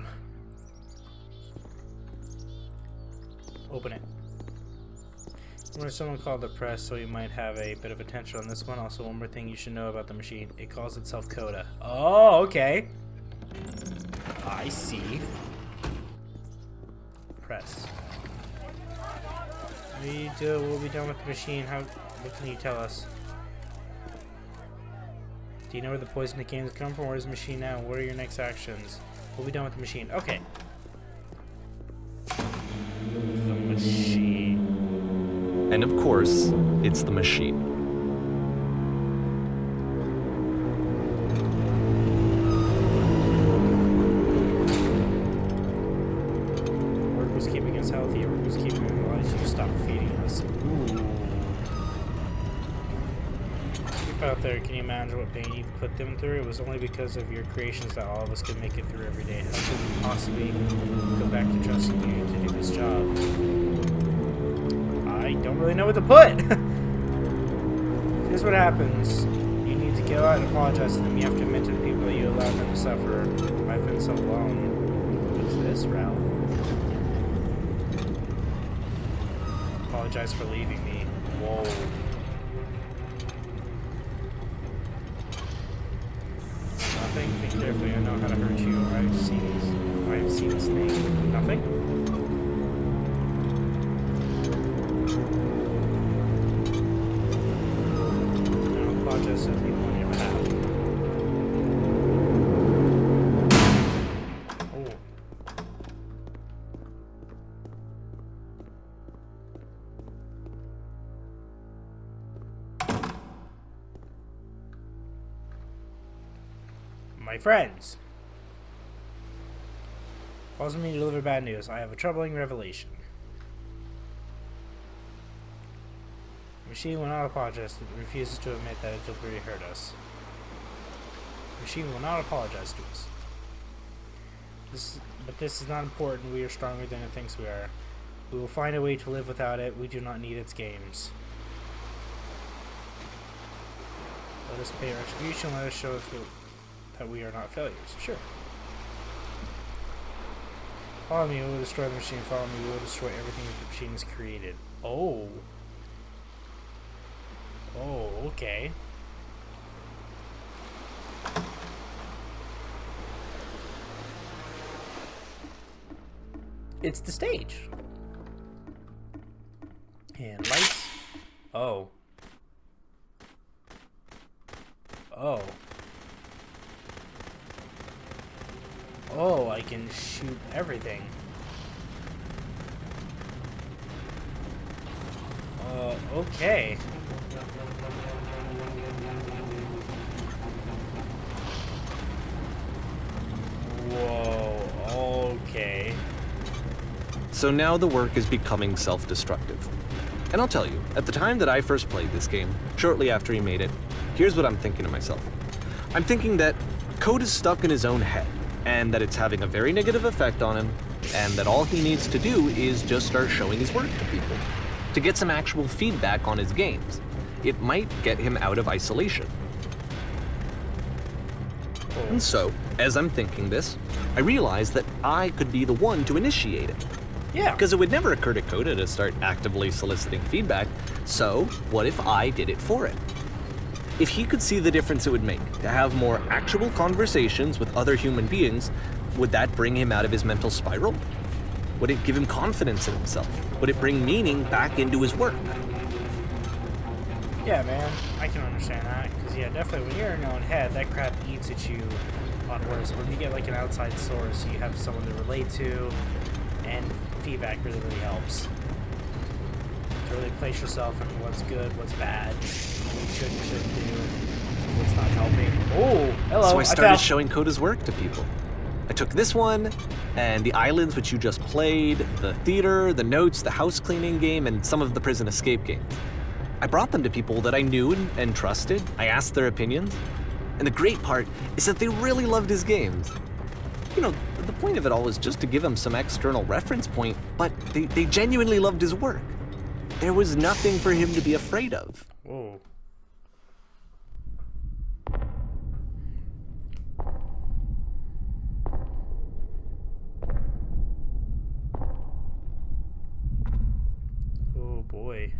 Open it. When someone called the press, so you might have a bit of attention on this one. Also, one more thing you should know about the machine. It calls itself Coda. Oh, okay. I see. Press. We'll be done with the machine. What can you tell us? Do you know where the poison games come from? Where's the machine now? What are your next actions? We'll be done with the machine. Okay. The machine. And of course, it's the machine. Work was keeping us healthy. Work was keeping us alive. You stop feeding us. Ooh. Keep out there. Can you imagine what pain you've put them through? It was only because of your creations that all of us could make it through every day. How could we possibly go back to trusting you to do this job? I don't really know what to put. Here's what happens. You need to go out and apologize to them. You have to admit to the people that you allowed them to suffer. I've been so alone. Who's this, Ralph? Apologize for leaving me. Whoa. Nothing. Think carefully. I know how to hurt you. I've seen this thing. Nothing? Apologize to the people on your behalf. Oh. My friends. Causing me to deliver bad news. I have a troubling revelation. The machine will not apologize. It refuses to admit that it deliberately hurt us. The machine will not apologize to us. But this is not important. We are stronger than it thinks we are. We will find a way to live without it. We do not need its games. Let us pay our retribution. Let us show us that we are not failures. Sure. Follow me. We will destroy the machine. Follow me. We will destroy everything the machine has created. Oh. Oh, okay. It's the stage. And lights. Oh. Oh. Oh, I can shoot everything. Okay. Whoa, okay. So now the work is becoming self-destructive. And I'll tell you, at the time that I first played this game, shortly after he made it, here's what I'm thinking to myself. I'm thinking that Coda is stuck in his own head, and that it's having a very negative effect on him, and that all he needs to do is just start showing his work to people, to get some actual feedback on his games. It might get him out of isolation. And so, as I'm thinking this, I realize that I could be the one to initiate it. Yeah. Because it would never occur to Coda to start actively soliciting feedback, so what if I did it for him? If he could see the difference it would make to have more actual conversations with other human beings, would that bring him out of his mental spiral? Would it give him confidence in himself? Would it bring meaning back into his work? Yeah, man, I can understand that. Because, yeah, definitely when you're in your own head, that crap eats at you on worse. When you get, like, an outside source, you have someone to relate to, and feedback really, really helps. To really place yourself in what's good, what's bad, what you shouldn't do, what's not helping. Oh, hello. So I started showing Coda's work to people. I took this one, and the islands which you just played, the theater, the notes, the house cleaning game, and some of the prison escape games. I brought them to people that I knew and trusted. I asked their opinions. And the great part is that they really loved his games. You know, the point of it all was just to give him some external reference point, but they genuinely loved his work. There was nothing for him to be afraid of. Whoa. Oh boy.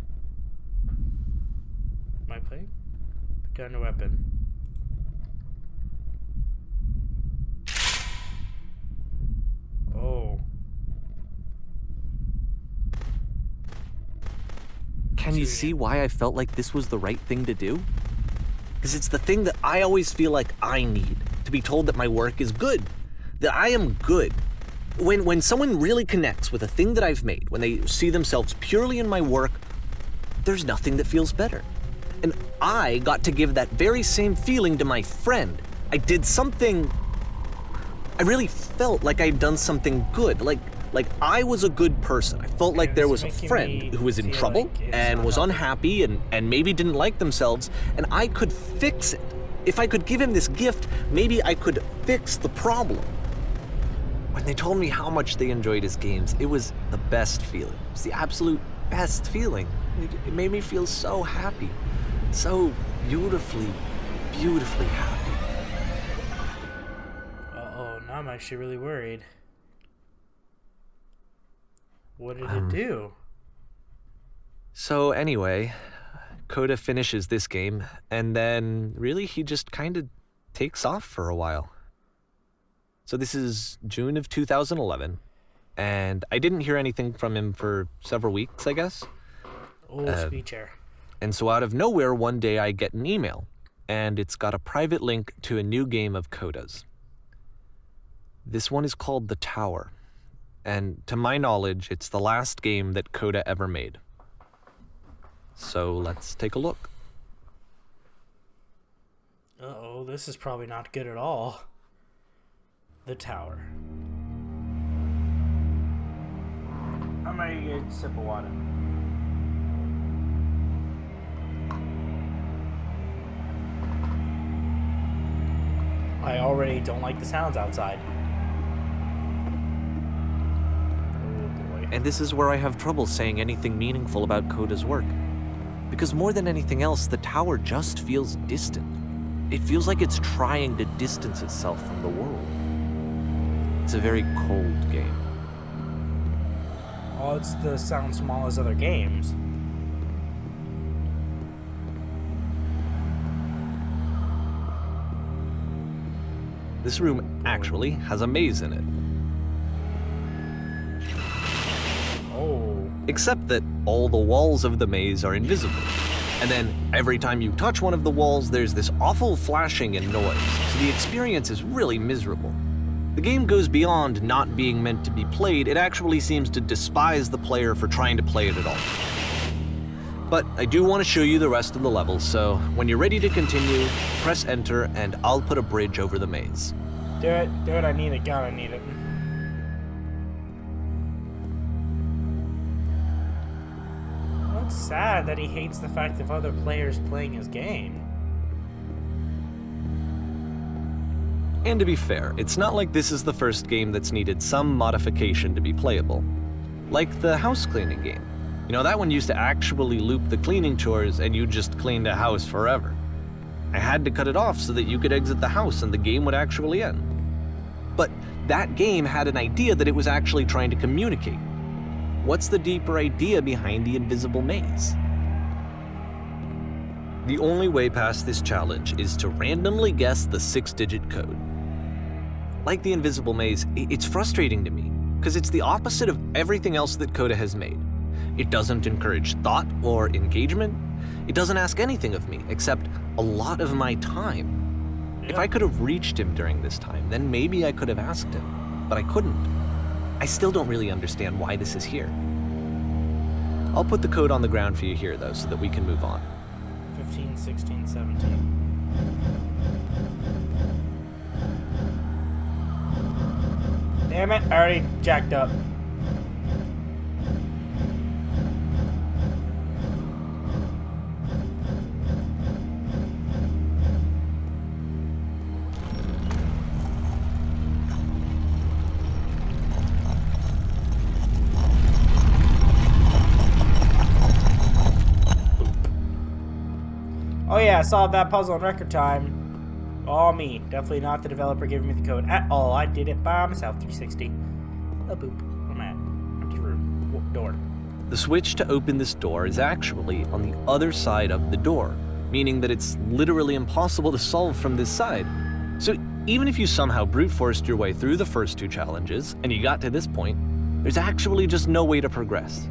Am I playing? Put down a weapon. Oh. Can you see why I felt like this was the right thing to do? Because it's the thing that I always feel like I need, to be told that my work is good, that I am good. When someone really connects with a thing that I've made, when they see themselves purely in my work, there's nothing that feels better. And I got to give that very same feeling to my friend. I did something, I really felt like I'd done something good, like I was a good person. I felt like there was a friend who was in trouble and was unhappy and maybe didn't like themselves, and I could fix it. If I could give him this gift, maybe I could fix the problem. When they told me how much they enjoyed his games, it was the best feeling. It was the absolute best feeling. It made me feel so happy. So beautifully, beautifully happy. Uh-oh, now I'm actually really worried. What did it do? So anyway, Coda finishes this game, and then really he just kind of takes off for a while. So this is June of 2011, and I didn't hear anything from him for several weeks, I guess. Oh, speed chair. And so out of nowhere, one day I get an email, and it's got a private link to a new game of Coda's. This one is called The Tower, and to my knowledge, it's the last game that Coda ever made. So let's take a look. Uh-oh, this is probably not good at all. the tower. I'm ready to get a sip of water. I already don't like the sounds outside. Oh boy. And this is where I have trouble saying anything meaningful about Coda's work. Because more than anything else, the tower just feels distant. It feels like it's trying to distance itself from the world. It's a very cold game. Oh, it's the sound small as other games. This room actually has a maze in it. Oh. Except that all the walls of the maze are invisible. And then every time you touch one of the walls, there's this awful flashing and noise, so the experience is really miserable. The game goes beyond not being meant to be played, it actually seems to despise the player for trying to play it at all. But I do want to show you the rest of the levels, so when you're ready to continue, press enter and I'll put a bridge over the maze. Do it, I need it, God, I need it. Well, it's sad that he hates the fact of other players playing his game. And to be fair, it's not like this is the first game that's needed some modification to be playable. Like the house cleaning game. You know, that one used to actually loop the cleaning chores and you just cleaned a house forever. I had to cut it off so that you could exit the house and the game would actually end. But that game had an idea that it was actually trying to communicate. What's the deeper idea behind the invisible maze? The only way past this challenge is to randomly guess the 6-digit code. Like the invisible maze, it's frustrating to me, because it's the opposite of everything else that Coda has made. It doesn't encourage thought or engagement. It doesn't ask anything of me, except a lot of my time. If I could have reached him during this time, then maybe I could have asked him, but I couldn't. I still don't really understand why this is here. I'll put the code on the ground for you here, though, so that we can move on. 15, 16, 17. Damn it, I already jacked up. Oh yeah, I solved that puzzle in record time. All me. Definitely not the developer giving me the code at all. I did it by myself. 360. Oh, boop. I'm at empty room. Door. The switch to open this door is actually on the other side of the door, meaning that it's literally impossible to solve from this side. So even if you somehow brute forced your way through the first 2 challenges, and you got to this point, there's actually just no way to progress.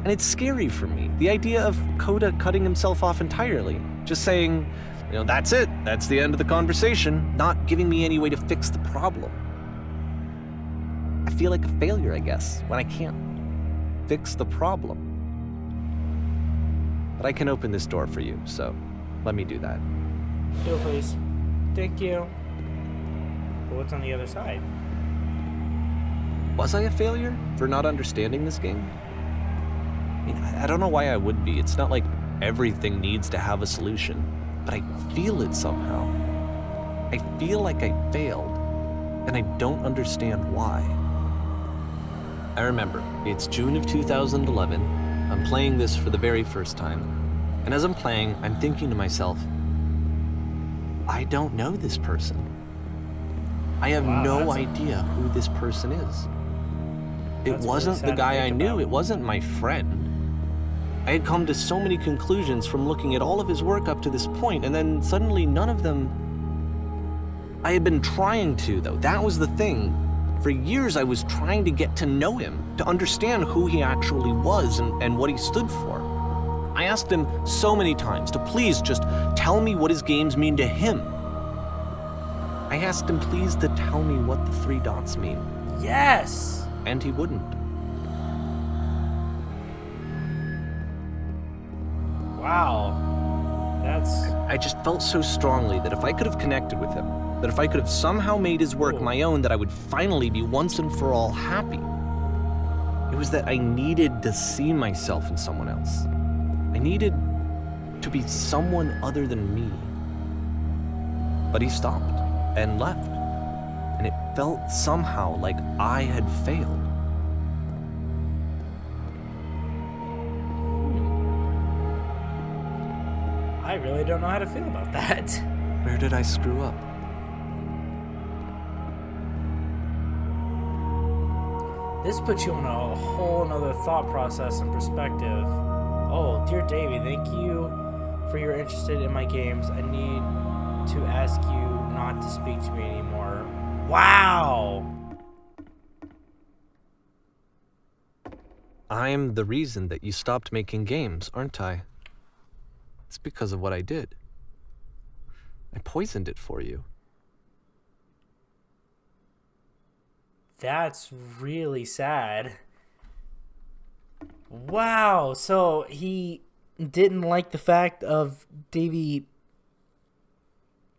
And it's scary for me, the idea of Coda cutting himself off entirely, just saying, you know, that's it, that's the end of the conversation, not giving me any way to fix the problem. I feel like a failure, I guess, when I can't fix the problem. But I can open this door for you, so let me do that. Do it, please. Thank you. But what's on the other side? Was I a failure for not understanding this game? I mean, I don't know why I would be. It's not like everything needs to have a solution, but I feel it somehow. I feel like I failed, and I don't understand why. I remember, it's June of 2011. I'm playing this for the very first time, and as I'm playing, I'm thinking to myself, I don't know this person. I have no idea who this person is. It wasn't the guy I knew, it wasn't my friend. I had come to so many conclusions from looking at all of his work up to this point, and then suddenly none of them... I had been trying to, though. That was the thing. For years I was trying to get to know him, to understand who he actually was and what he stood for. I asked him so many times to please just tell me what his games mean to him. I asked him please to tell me what the 3 dots mean. Yes! And he wouldn't. Wow. That's I just felt so strongly that if I could have connected with him, that if I could have somehow made his work my own, that I would finally be once and for all happy. It was that I needed to see myself in someone else. I needed to be someone other than me. But he stopped and left, and it felt somehow like I had failed. I really don't know how to feel about that. Where did I screw up? This puts you on a whole nother thought process and perspective. Oh, dear Davey, thank you for your interest in my games. I need to ask you not to speak to me anymore. Wow! I'm the reason that you stopped making games, aren't I? It's because of what I did. I poisoned it for you. That's really sad. Wow, so he didn't like the fact of Davey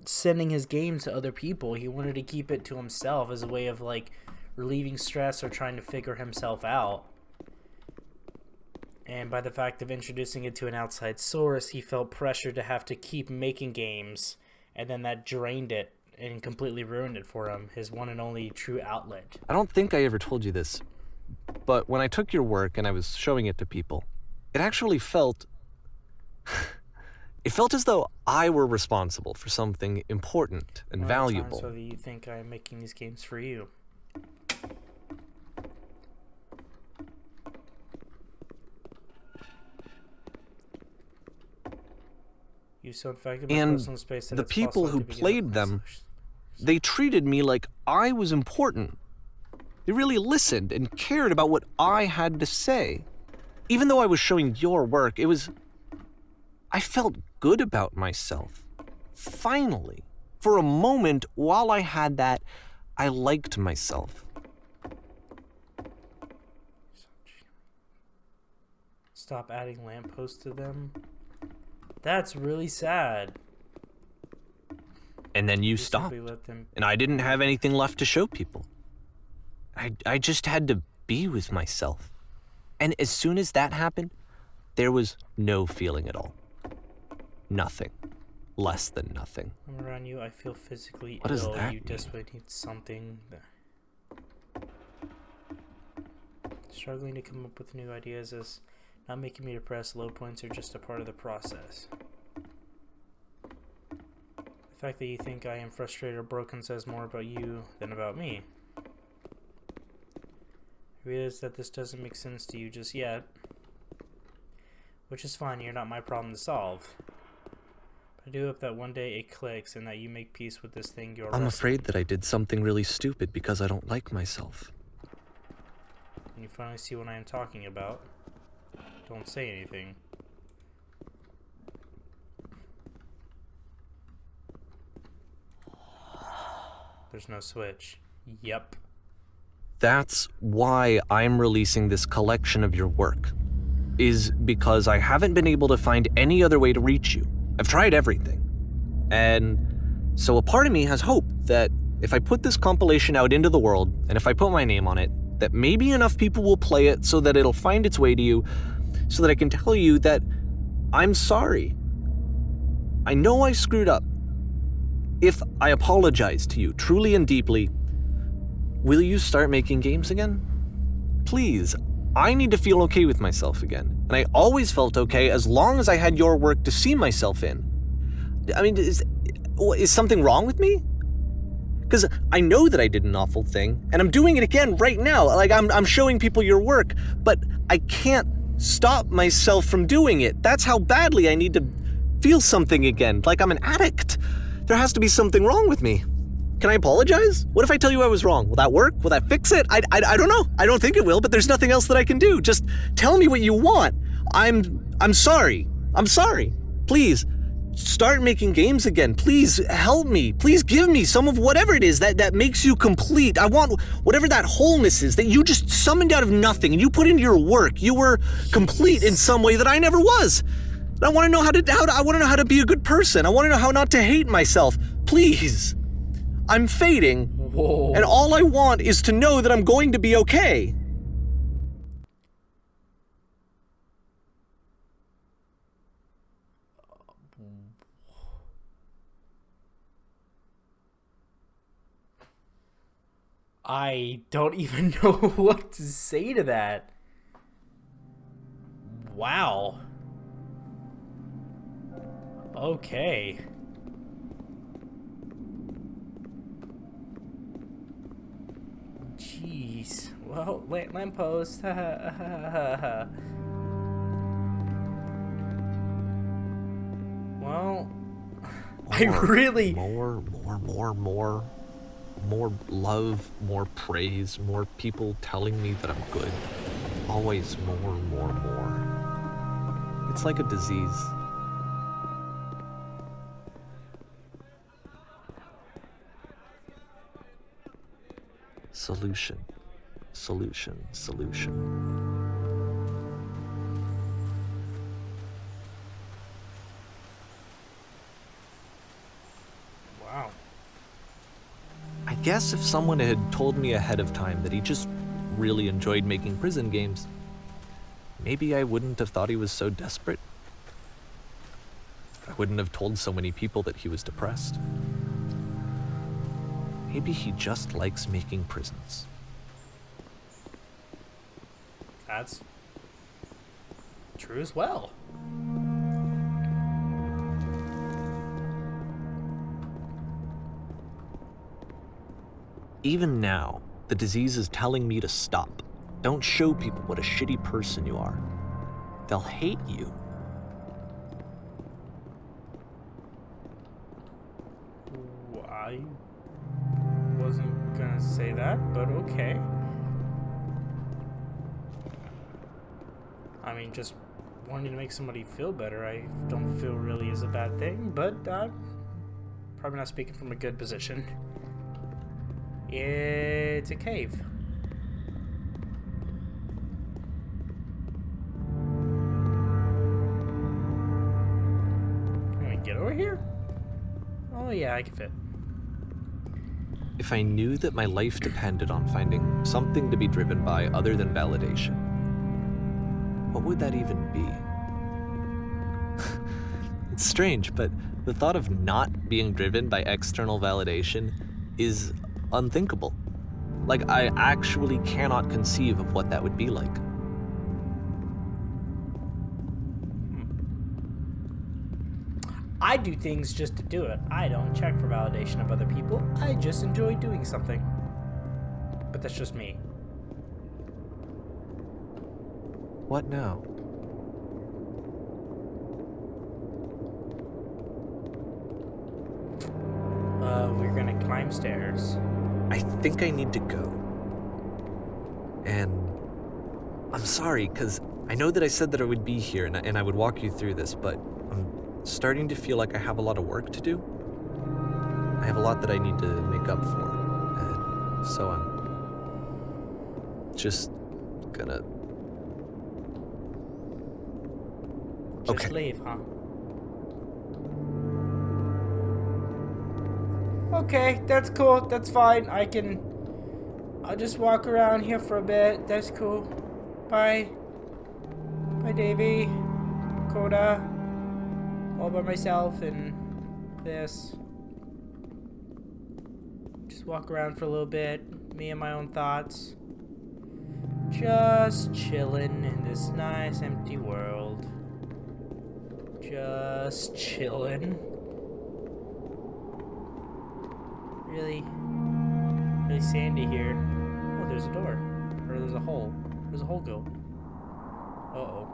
sending his games to other people. He wanted to keep it to himself as a way of like relieving stress or trying to figure himself out. And by the fact of introducing it to an outside source, he felt pressure to have to keep making games, and then that drained it and completely ruined it for him, his one and only true outlet. I don't think I ever told you this, but when I took your work and I was showing it to people, it actually felt... it felt as though I were responsible for something important and valuable. So that you think I'm making these games for you. So infected by and personal space that the it's people possible who to begin played with them, they treated me like I was important. They really listened and cared about what I had to say. Even though I was showing your work, I felt good about myself. Finally. For a moment, while I had that, I liked myself. Stop adding Lamppost to them. That's really sad. And then you stopped, and I didn't have anything left to show people. I just had to be with myself. And as soon as that happened, there was no feeling at all. Nothing. Less than nothing. I'm around you, I feel physically What ill. does that You mean? desperately need something. Struggling to come up with new ideas is not making me depressed. Low points are just a part of the process. The fact that you think I am frustrated or broken says more about you than about me. I realize that this doesn't make sense to you just yet, which is fine. You're not my problem to solve. But I do hope that one day it clicks and that you make peace with this thing you're I'm wrestling. afraid that I did something really stupid because I don't like myself. When you finally see what I am talking about, don't say anything. There's no switch. Yep. That's why I'm releasing this collection of your work, is because I haven't been able to find any other way to reach you. I've tried everything. And so a part of me has hope that if I put this compilation out into the world, and if I put my name on it, that maybe enough people will play it so that it'll find its way to you, so that I can tell you that I'm sorry. I know I screwed up. If I apologize to you truly and deeply, will you start making games again? Please, I need to feel okay with myself again. And I always felt okay as long as I had your work to see myself in. I mean, is something wrong with me? Because I know that I did an awful thing, and I'm doing it again right now. Like, I'm showing people your work, but I can't stop myself from doing it. That's how badly I need to feel something again, like I'm an addict. There has to be something wrong with me. Can I apologize? What if I tell you I was wrong? Will that work? Will that fix it? I don't know. I don't think it will, but there's nothing else that I can do. Just tell me what you want. I'm sorry. I'm sorry. Please, start making games again. Please help me. Please give me some of whatever it is that makes you complete. I want whatever that wholeness is that you just summoned out of nothing and you put into your work. You were complete in some way that I never was. I want to know I want to know how to be a good person. I want to know how not to hate myself. Please. I'm fading. Whoa. And all I want is to know that I'm going to be okay. I don't even know what to say to that. Wow. Okay. Jeez. Well, Lamppost. Well, I really... More love, more praise, more people telling me that I'm good. Always more. It's like a disease. Solution. Wow. I guess if someone had told me ahead of time that he just really enjoyed making prison games, maybe I wouldn't have thought he was so desperate. I wouldn't have told so many people that he was depressed. Maybe he just likes making prisons. That's true as well. Even now, the disease is telling me to stop. Don't show people what a shitty person you are. They'll hate you. I wasn't gonna say that, but okay. I mean, just wanting to make somebody feel better, I don't feel really is a bad thing, but probably not speaking from a good position. It's a cave. Can we get over here? Oh yeah, I can fit. If I knew that my life depended on finding something to be driven by other than validation, what would that even be? It's strange, but the thought of not being driven by external validation is unthinkable. Like, I actually cannot conceive of what that would be like. I do things just to do it. I don't check for validation of other people. I just enjoy doing something. But that's just me. What now? We're gonna climb stairs. I think I need to go. And I'm sorry, because I know that I said that I would be here and I would walk you through this, but I'm starting to feel like I have a lot of work to do. I have a lot that I need to make up for. And so I'm just gonna... Just leave, huh? Okay, that's cool. That's fine. I'll just walk around here for a bit. That's cool. Bye. Bye, Davey. Coda. All by myself and this. Just walk around for a little bit. Me and my own thoughts. Just chilling in this nice empty world. Just chilling. Really sandy here. Oh, there's a door. Or there's a hole. Where's the hole go? Uh-oh.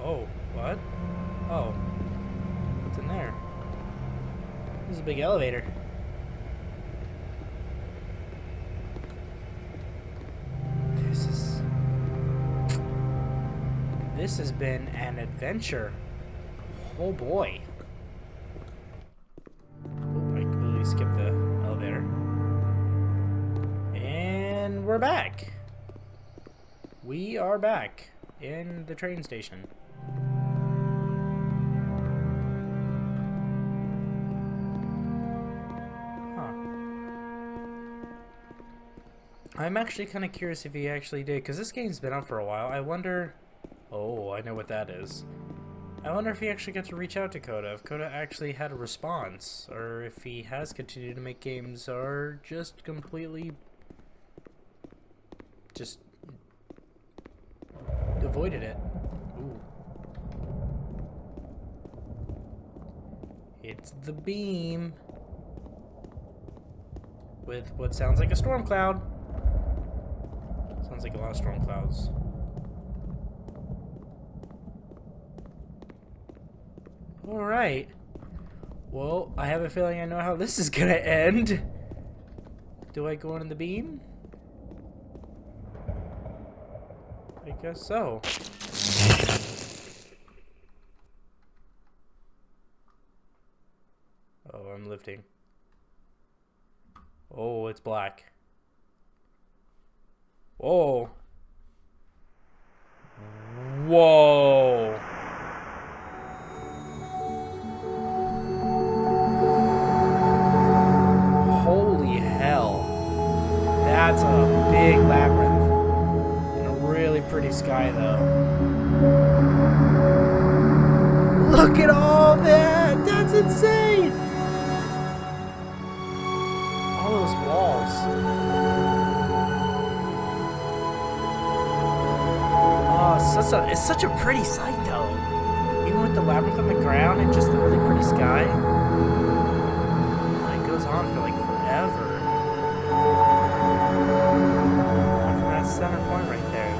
Oh, what? Oh. What's in there? This is a big elevator. This has been an adventure. Oh boy. Oh, I completely skipped the elevator. And we're back. We are back. in the train station. I'm actually kind of curious if he actually did, because this game's been out for a while. I wonder... Oh, I know what that is. I wonder if he actually got to reach out to Coda, if Coda actually had a response, or if he has continued to make games, or just completely... just... avoided it. Ooh. It's the beam. With what sounds like a storm cloud. Sounds like a lot of storm clouds. Alright. Well, I have a feeling I know how this is gonna end. Do I go into the beam? I guess so. Oh, I'm lifting. Oh, it's black. Whoa. Whoa. Holy hell. That's a big labyrinth. And a really pretty sky, though. Look at all that! That's insane! All those walls. It's such a pretty sight, though. Even with the labyrinth on the ground and just the really pretty sky. Oh, it goes on for like forever. And from that center point right there.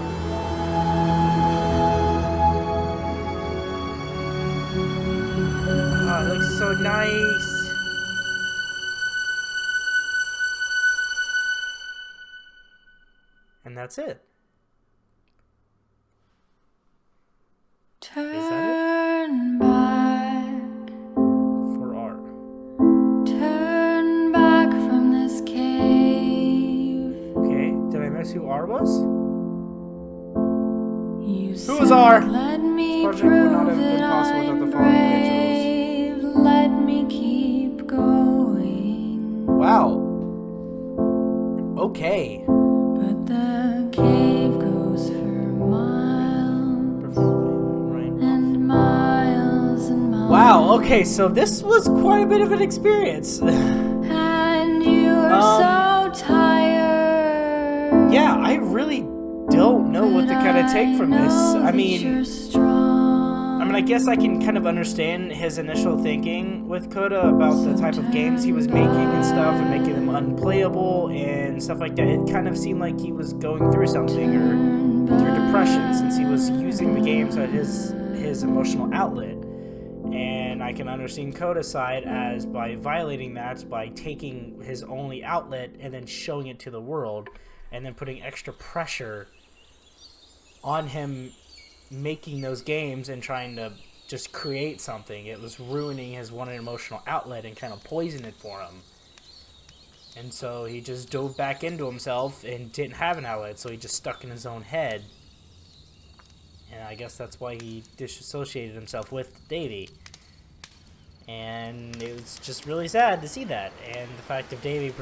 Oh, it looks so nice. And that's it. Turn back For art. Turn back from this cave. Okay, did I miss who R was? You Who was R? Let me This project would not prove have been that possible without I'm the following brave. Let me keep going. Wow. Okay. But the cave goes for miles and miles and miles. Wow, okay, so this was quite a bit of an experience. And you are so tired. Yeah, I really don't know what to kind of take from this. I mean, I guess I can kind of understand his initial thinking with Coda about the type of games he was making and stuff, and making them unplayable and stuff like that. It kind of seemed like he was going through something, or through depression, since he was using the games as his emotional outlet. And I can understand Coda's side as by violating that, by taking his only outlet and then showing it to the world, and then putting extra pressure on him making those games and trying to just create something. It was ruining his one emotional outlet and kind of poisoning it for him. And so he just dove back into himself and didn't have an outlet, so he just stuck in his own head. And I guess that's why he disassociated himself with Davey. And it was just really sad to see that. And the fact of Davey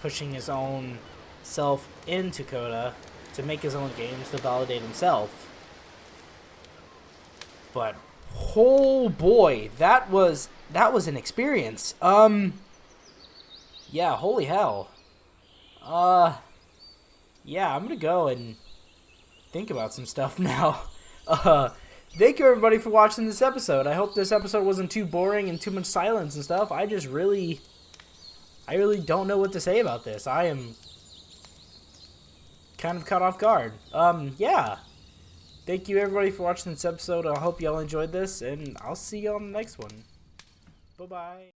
pushing his own self into Coda to make his own games to validate himself. But oh boy, that was an experience. Yeah, holy hell. Yeah, I'm gonna go and think about some stuff now. Thank you everybody for watching this episode. I hope this episode wasn't too boring and too much silence and stuff. I really don't know what to say about this. I am kind of caught off guard. Yeah. Thank you everybody for watching this episode. I hope y'all enjoyed this, and I'll see you on the next one. Bye-bye.